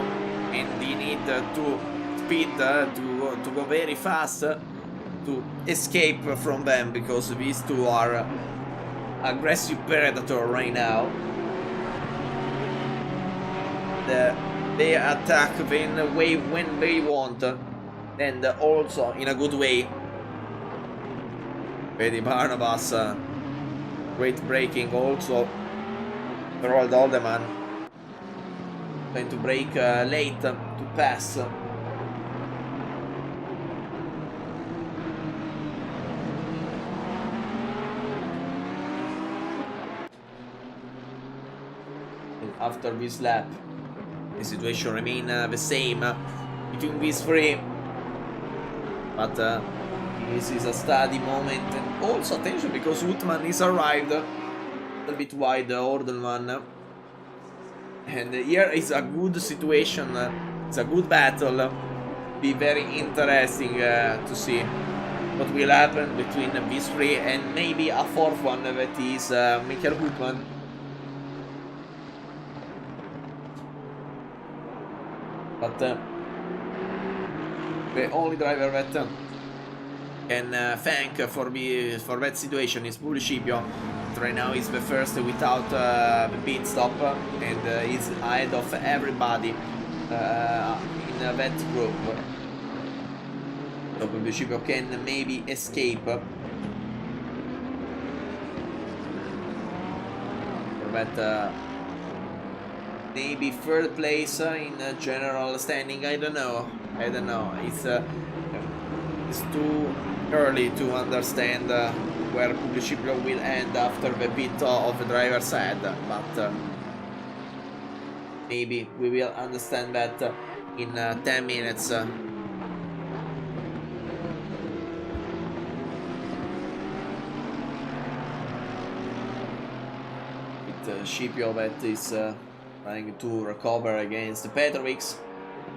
and he need to speed to go very fast to escape from them, because these two are aggressive predator right now. They attack in a way when they want, and also in a good way. Betty Barnabas, great braking also. Roald Alderman going to brake late to pass. After this lap, the situation remains the same between these three, but this is a steady moment. And also attention, because Woodman is arrived a little bit wide Ordelman, and here is a good situation. It's a good battle. Be very interesting to see what will happen between these three, and maybe a fourth one, that is Michael Woodman. But the only driver that can thank for that situation is Scipio. Right now is the first without the pit stop, and is ahead of everybody in that group. So Scipio can maybe escape for that. Maybe third place in general standing. I don't know. It's too early to understand where Scipio will end after the pit of the driver's side, but maybe we will understand that in 10 minutes. With Scipio that is trying to recover against the Petrovics.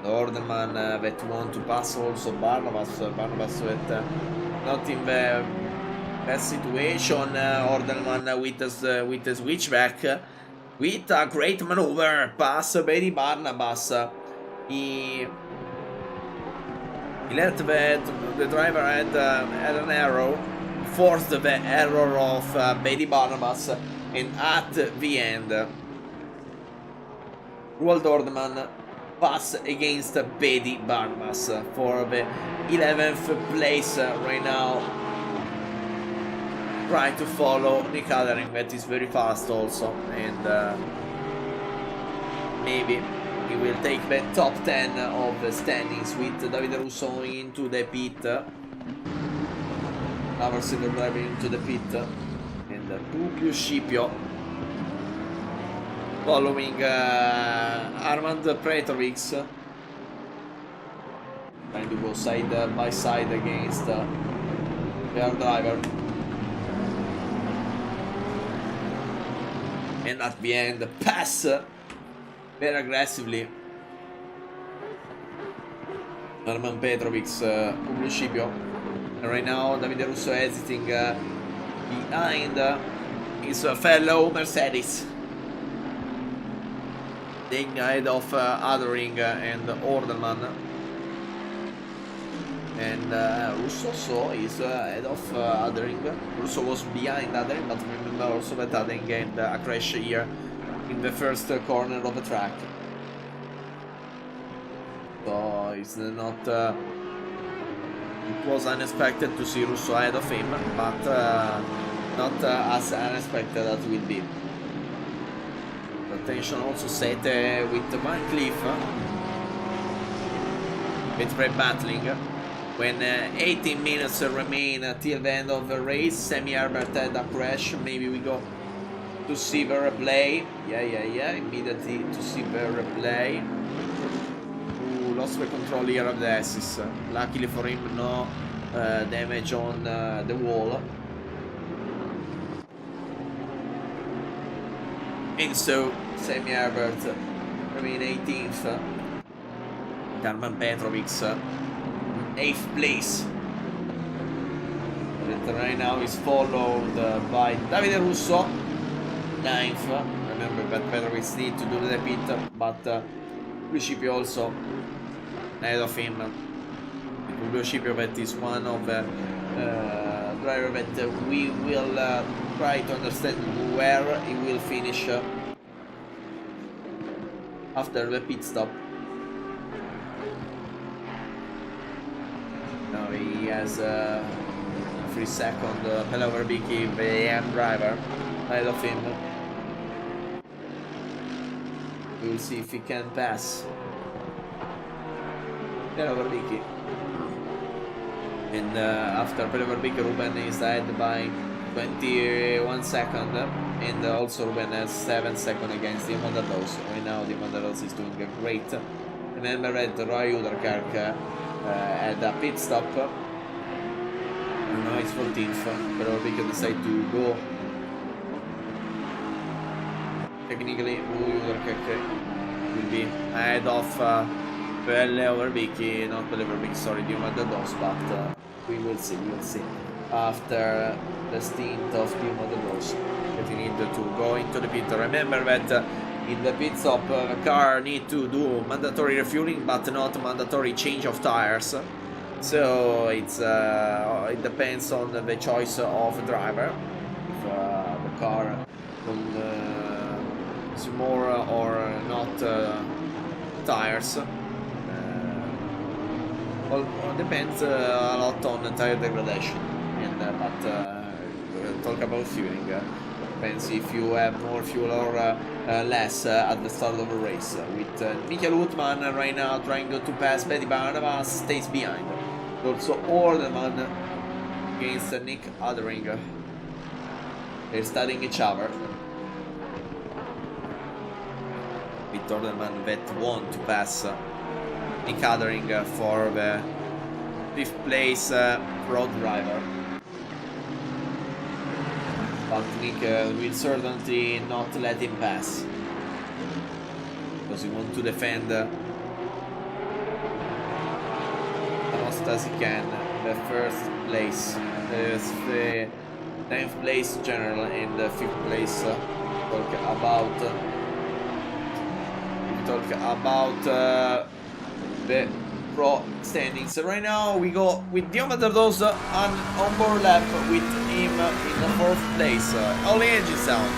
The Orderman that want to pass also Barnabas that not in the best situation. Orderman with a switchback, with a great maneuver, pass Betty Barnabas. He let the driver had an error, forced the error of Betty Barnabas, and at the end Roald Ordeman pass against Betty Barnabas for the 11th place right now. Try to follow Nick Adering, that is very fast also, and maybe he will take the top 10 of the standings with Davide Russo into the pit. Another silver driver into the pit, and Publio Scipio following Armand Petrovics, trying to go side by side against their driver. And at the end, pass very aggressively. Armand Petrovics, Publio Scipio. And right now, Davide Russo exiting behind his fellow Mercedes. Staying ahead of Adering and Orderman. And Russo also is ahead of Adering. Russo was behind Adering, but remember also that Adering had a crash here in the first corner of the track. So it's not... it was unexpected to see Russo ahead of him, but not as unexpected as it will be. Attention also set with Van Cliff. It's very battling. When 18 minutes remain till the end of the race, Sammy Herbert had a crash. Maybe we go to see the replay. Yeah, immediately to see the replay. Ooh, lost the control here of the assist. Luckily for him, no damage on the wall. And so, Sammy Herbert remain 18th. Carmen Petrovic 8th place. That right now is followed by Davide Russo, 9th. Remember that Petrovic need to do the pit, but Lucipio also ahead of him. Lucipio that is one of the drivers that we will try to understand where he will finish after the pit stop. Now he has 3 second Pelle Verbicki, the AM driver, ahead of him. We will see if he can pass Pelle Verbicki. And after Pelle Verbicki, Ruben is ahead by 21 seconds, and also Ruben has 7 seconds against Diamandalos. Right now Diamandalos is doing great. Remember that Roy Uderkerk at a pit stop. Now it's 14th, but Verbicki decided to go. Technically, Roy Uderkerk will be ahead of Pelle Verbicki, not Pelle Verbicki, sorry, Diamandalos, but we will see, after the stint of Diamandalos that you need to go into the pit. Remember that in the pit stop the car need to do mandatory refueling but not mandatory change of tires, so it's it depends on the choice of the driver if the car will use more or not tires. Well, depends a lot on the tire degradation, and but talk about fueling. Depends if you have more fuel or less at the start of the race. With Michael Hutman right now trying to pass Betty Barnabas, stays behind. Also Ordeman against Nick Adering. They're studying each other. With Ordeman that want to pass Nick Adering for the 5th place road driver. But Nick will certainly not let him pass, because he wants to defend as much as he can the 1st place, the 10th place general, and the 5th place. Talk about the pro standings. Right now we go with Diamandalos on onboard lap with him in the 4th place. All engine sound.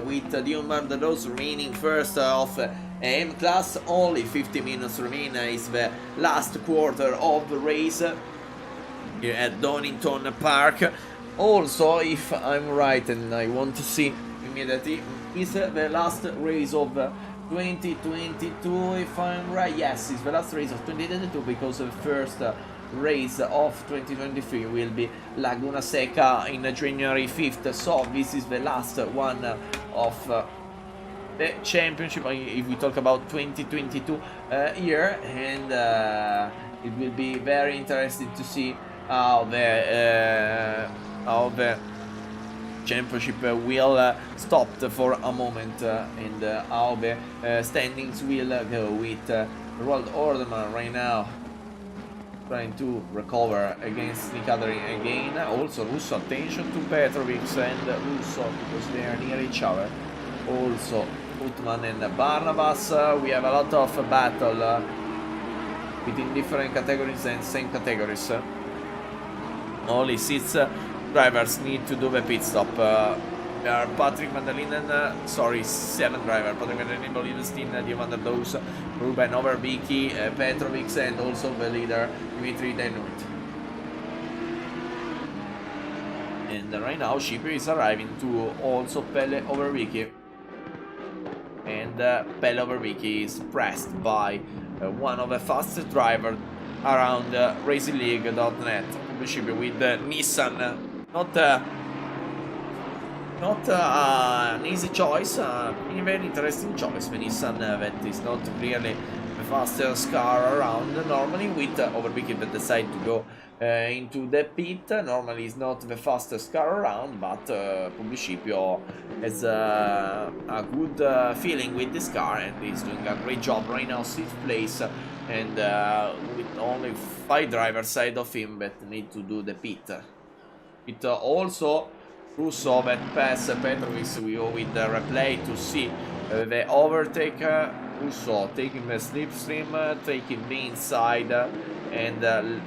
With Diamandalos remaining first of AM class. Only 50 minutes remain. Is the last quarter of the race here at Donington Park. Also, if I'm right and I want to see immediately, is the last race of 2022, if I'm right. Yes, it's the last race of 2022 because the first race of 2023 will be Laguna Seca in January 5th. So this is the last one of the championship if we talk about 2022 year, and it will be very interesting to see how the championship will stop for a moment, and how the standings will go with Roald Orderman right now trying to recover against Nick Adering again. Also Russo, attention to Petrovic and Russo because they are near each other. Also Utman and Barnabas. We have a lot of battle within different categories and same categories. Only 6 drivers need to do the pit stop. There are Patrick Van der Linden, 7 drivers. Patrick Van der Linden, Lidenstein, Dio van der Doos, Ruben Overbeek, Petrovic, and also the leader GT3. And right now Schipper is arriving to also Pelle Overbeek. And Pelle Overbeek is pressed by one of the fastest drivers around RacingLeague.net. With Nissan, not an easy choice, a very interesting choice. The Nissan that is not really the fastest car around. Normally with Overbeek if they decide to go into the pit, normally is not the fastest car around, but Publicipio has a good feeling with this car and is doing a great job right now, 6th place, and with only 5 drivers side of him that need to do the pit. It also Russo that pass Petrovic. We go with the replay to see the overtake. Russo taking the slipstream, taking the inside, and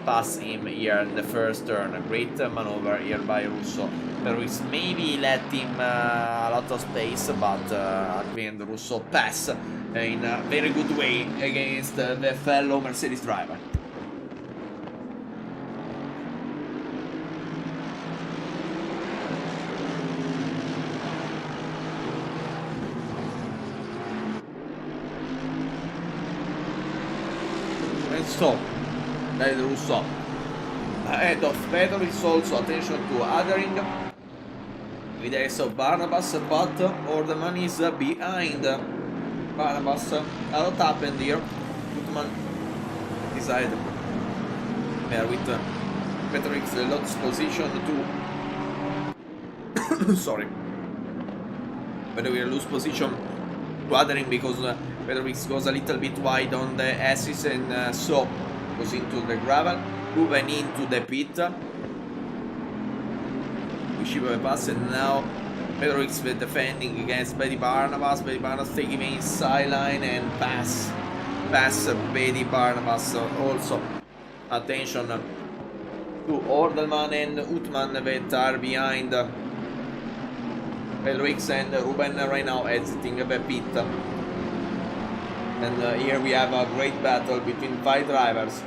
pass him here in the first turn. A great maneuver here by Russo. Petrovic maybe let him a lot of space, but at the end Russo pass in a very good way against the fellow Mercedes driver. So, that is Russo ahead of Petrovic. Also attention to Adering with the race of Barnabas, but Orderman is behind Barnabas. A lot happened here. Gutman decided there with Petrovic's lost position to sorry, but we lose position to Adering because Petrovic goes a little bit wide on the assist, and so goes into the gravel, moving into the pit. We ship a pass, and now Petrovic defending against Betty Barnabas. Betty Barnabas taking the inside line and pass Betty Barnabas. Also attention to Ordelman and Utman that are behind Petrovic, and Ruben right now exiting the pit. And here we have a great battle between 5 drivers.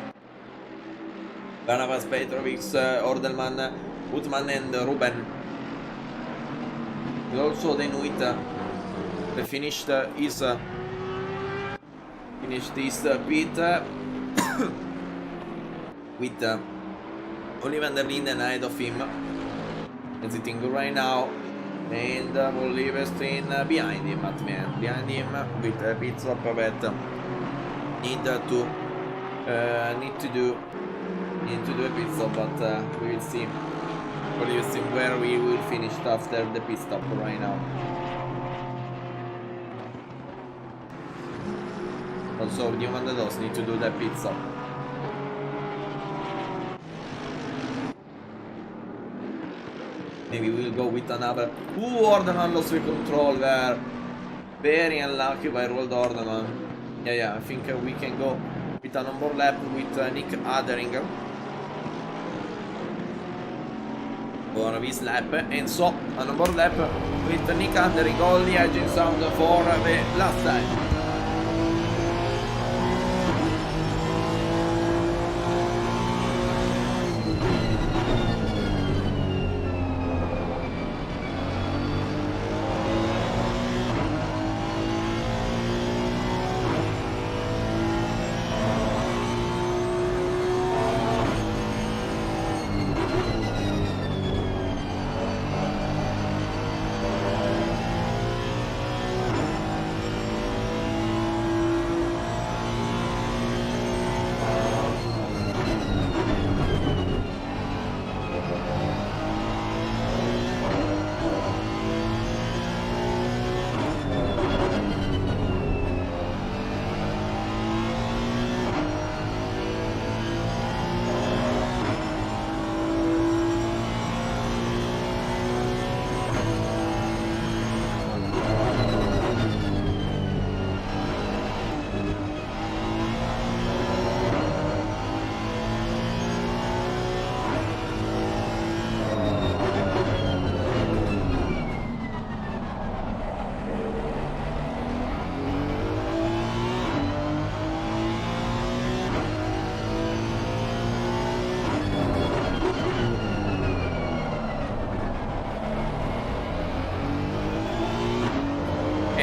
Barnabas, Petrovic, Ordelman, Utman and Ruben. And also then with the finished his pit with Oli van der Linden ahead of him, exiting right now. And Oliverstein behind him at the end. Behind him with a pit stop that need to do a pit stop, but we will see Oliverstein where we will finish after the pit stop right now. Also Dio van der Doos need to do the pit stop. Maybe we'll go with another. Orderman lost the control there. Very unlucky by Roald Orderman. Yeah, I think we can go with an onboard lap with Nick Adering for this lap. And so, an onboard lap with Nick Adering, all the engine sound for the last time.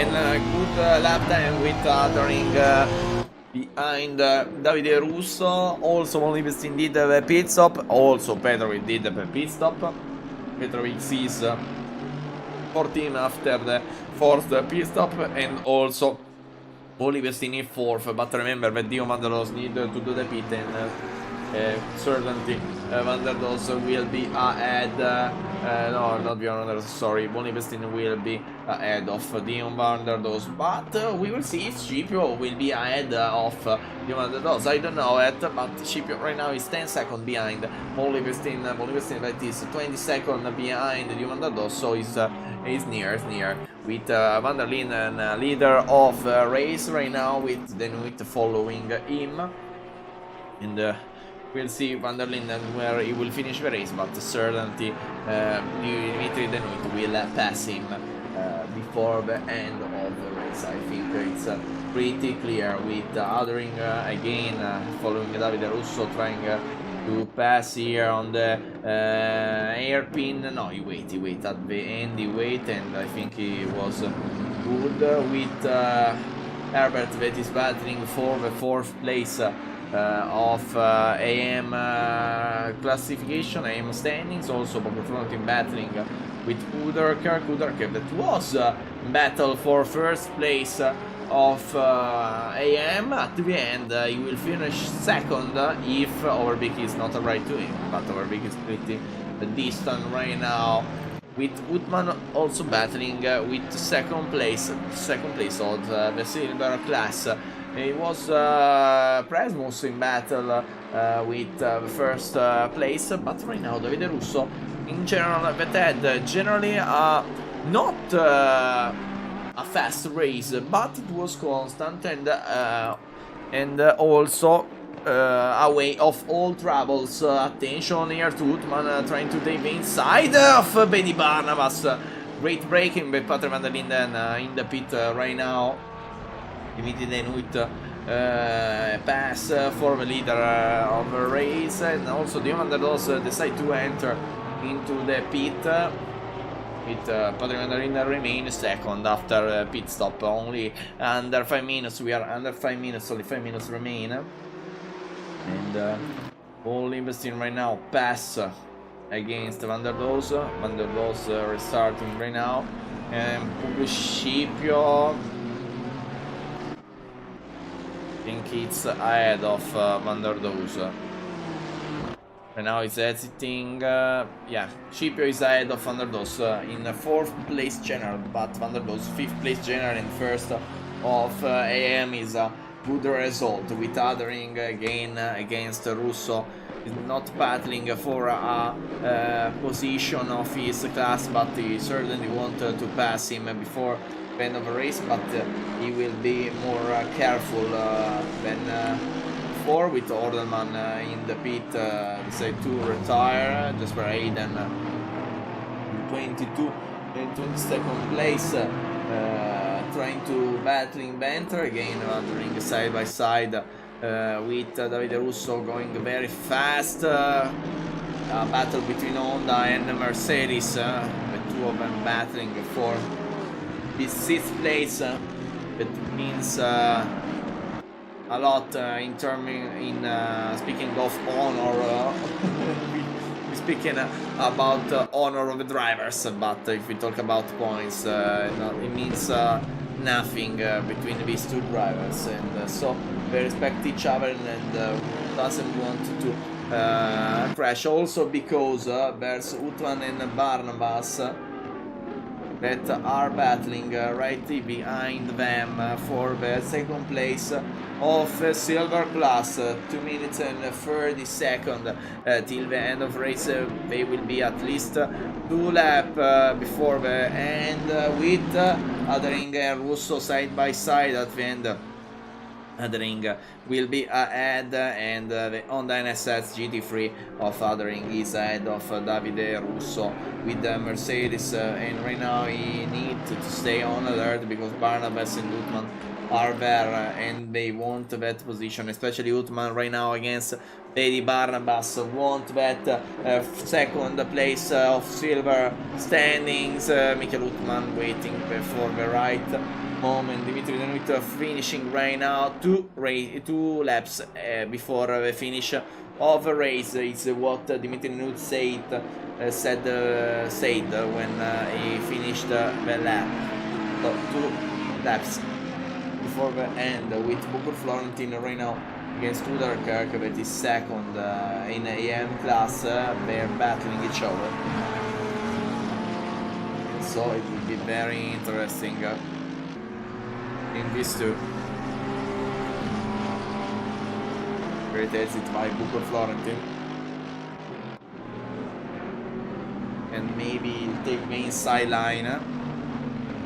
and good lap time with othering behind Davide Russo. Also Olivestin did the pit stop, also Petrovic did the pit stop. Petrovic is 14 after the fourth pit stop, and also Olivestin in fourth, but remember that Dio van der Does need to do the pit, and certainly Van der Does will be ahead. No, not Bjorn Van der Does, sorry. Olivestin will be ahead of Dion Van der Does, but we will see if Scipio will be ahead of Dion Van der Does. I don't know it, but Scipio right now is 10 seconds behind Olivestin. Olivestin that is 20 seconds behind Dion Van der Does, so is near, with Van der Linden leader of race right now, with Denuit following him, and we'll see Van der Linden where he will finish the race, but certainly Dimitri Denuit will pass him before the end of the race. I think it's pretty clear, with othering again following Davide Russo, trying to pass here on the hairpin. No, he wait at the end, and I think he was good with Herbert that is battling for the fourth place of AM classification, AM standings. Also Bob Frontin battling with Uderker that was battle for first place of AM. At the end he will finish second if Overbeek is not right to him, but Overbeek is pretty distant right now, with Utman also battling with second place of the silver class. It was Presmus in battle with the first place, but right now Davide Russo in general that had generally not a fast race, but it was constant, and also a way of all travels. Attention here to Utman trying to take the inside of Benny Barnabas. Great braking by Patrick Van der Linden in the pit right now. Dimitri Denuit pass for the leader of the race, and also Dio Van der Does decide to enter into the pit. Patrick Van der Linden remains second after pit stop. Only under 5 minutes. We are under 5 minutes. Only 5 minutes remain. And all investing right now. Pass against Van der Does. Van der Does restarting right now. And Scipio, I think it's ahead of Van der Does. Right now it's exiting. Yeah, Scipio is ahead of Van der Does in 4th place general, but Van der Does 5th place general in first of AM is a good result, with othering again against Russo. He's not battling for a position of his class, but he certainly wanted to pass him before the end of the race, but he will be more careful than before, with Ordelman in the pit decide to retire. Jasper Hayden 22 and 22nd place, trying to battling Venter again, wandering side by side with Davide Russo going very fast. Battle between Honda and Mercedes, the two of them battling for this 6th place. That means a lot in speaking of honor. Speaking about honor of the drivers, but if we talk about points, it means nothing between these two drivers, and so they respect each other, and doesn't want to crash. Also because there's Utvan and Barnabas that are battling right behind them for the 2nd place of silver class. 2 minutes and 30 seconds till the end of race. They will be at least 2 laps before the end, with Adering and Russo side by side at the end. Adering will be ahead, and the Honda NSX GT3 of Adering is ahead of Davide Russo with Mercedes, and right now he needs to stay on alert because Barnabas and Utman are there and they want that position, especially Utman right now against Eddie Barnabas want that 2nd place of silver standings. Michael Utman waiting for the right moment. Dimitri Denuit finishing right now 2 laps before the finish of the race. It's what Dimitri Denuit said when he finished the lap. So 2 laps before the end, with Bucur Florentin right now against Tudor Kirk, that is second in AM class. They're battling each other, so it will be very interesting in these two. Great exit by Bucur Florentin, and maybe he'll take the inside line.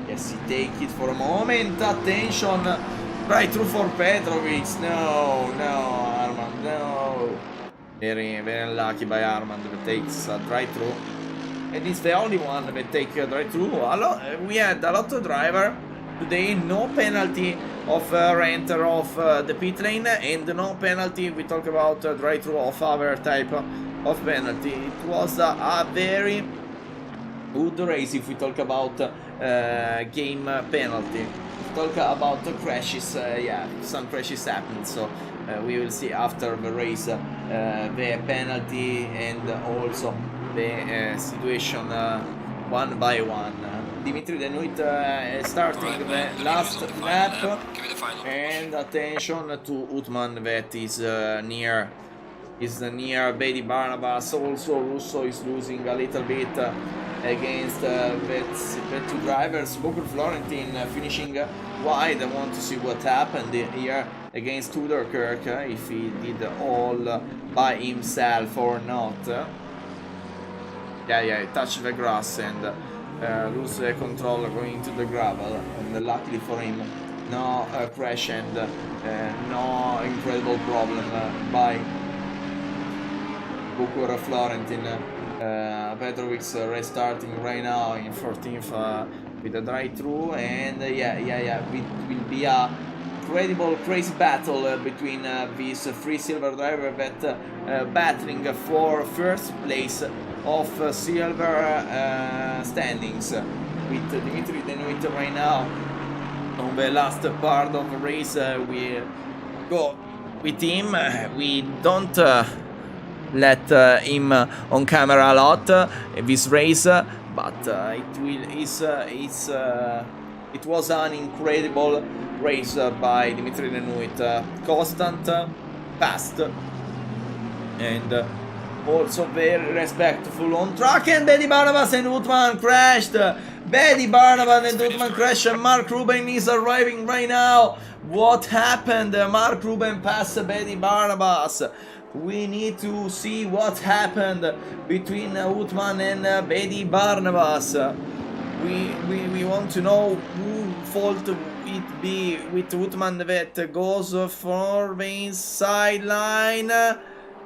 Yes, he take it for a moment. Attention, right through for Petrovic. No, Armand, no. Very unlucky by Armand that takes a right through. And it's the only one that take a right through. We had a lot of driver today. No penalty of re-enter of the pit lane, and no penalty. We talk about right through of other type of penalty. It was a very good race if we talk about game penalty. If we talk about crashes, yeah, some crashes happened, so we will see after the race the penalty and also the situation one by one. Dimitri Denuit starting the last lap, and attention to Uthman that is near Bedi Barnabas. Also Russo is losing a little bit against the 2 drivers. Bucur Florentin finishing wide. I want to see what happened here against Tudor Kirk, if he did all by himself or not. Yeah, he touched the grass and lose the control going to the gravel, and luckily for him, no crash and no incredible problem by Bucur Florentin. Petrovic restarting right now in 14th with a drive-through, and it will be a incredible crazy battle between these 3 silver drivers that battling for first place of silver standings, with Dimitri Denuit right now on the last part of the race. We go with him. We don't let him on camera a lot this race, but it was an incredible race by Dimitri Denuit. Constant, fast, and also very respectful on track. And Bedi Barnabas and Uthman crashed. Bedi Barnabas and Uthman crashed, and Mark Ruben is arriving right now. What happened? Mark Ruben passed Bedi Barnabas. We need to see what happened between Uthman and Bedi Barnabas. We want to know who fault it be with Uthman that goes for the inside line,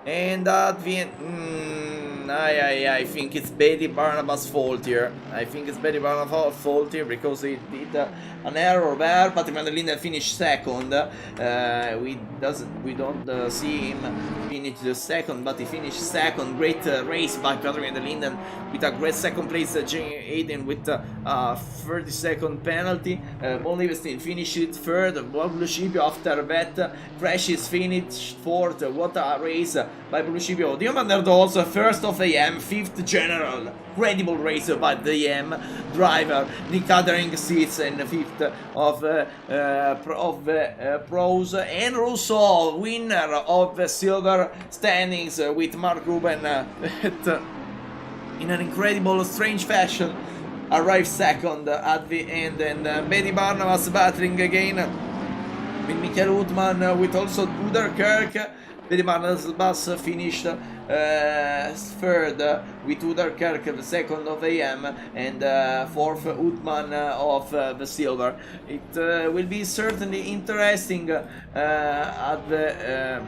and at the end, I think it's Bedi Barnabas' fault here. I think it's Bedi Barnabas' fault here because he did an error there. Patrick van der Linden finished second. We don't see him finish the second, but he finished second. Great race by Patrick van der Linden with a great second place. Aiden with a 30-second penalty. Von Lievestein finished third. Bob Lucipio after that crashes finished fourth. What a race by Lucipio. Dio van der Dols first of AM, 5th general. Incredible race by the AM driver. Nick Adering sits in 5th of the pros, and Russo winner of the silver standings with Mark Ruben in an incredible strange fashion arrived second at the end, and Bedi Barnabas battling again with Michael Uthman, with also Tudor Kirk. Bedi Barnabas finished third with Tudor Kirk, the second of AM, and fourth Uthman of the silver. It will be certainly interesting at the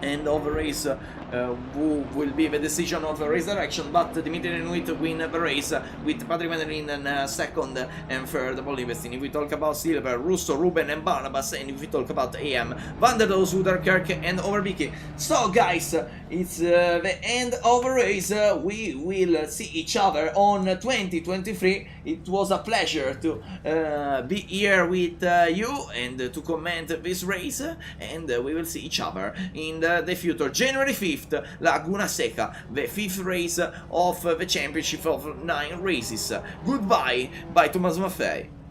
end of the race who will be the decision of race direction, but Dimitri Renuit win the race with Patrick Van der Linden second and third pole investing. If we talk about Silver, Russo, Ruben and Barnabas, and if we talk about AM, Van der Does, Uderkirk and Overbicki. So guys, it's the end of the race. We will see each other on 2023. It was a pleasure to be here with you and to comment this race, and we will see each other in the future. January 5th, Laguna Seca, the 5th race of the championship of 9 races. Goodbye by Tommaso Maffei.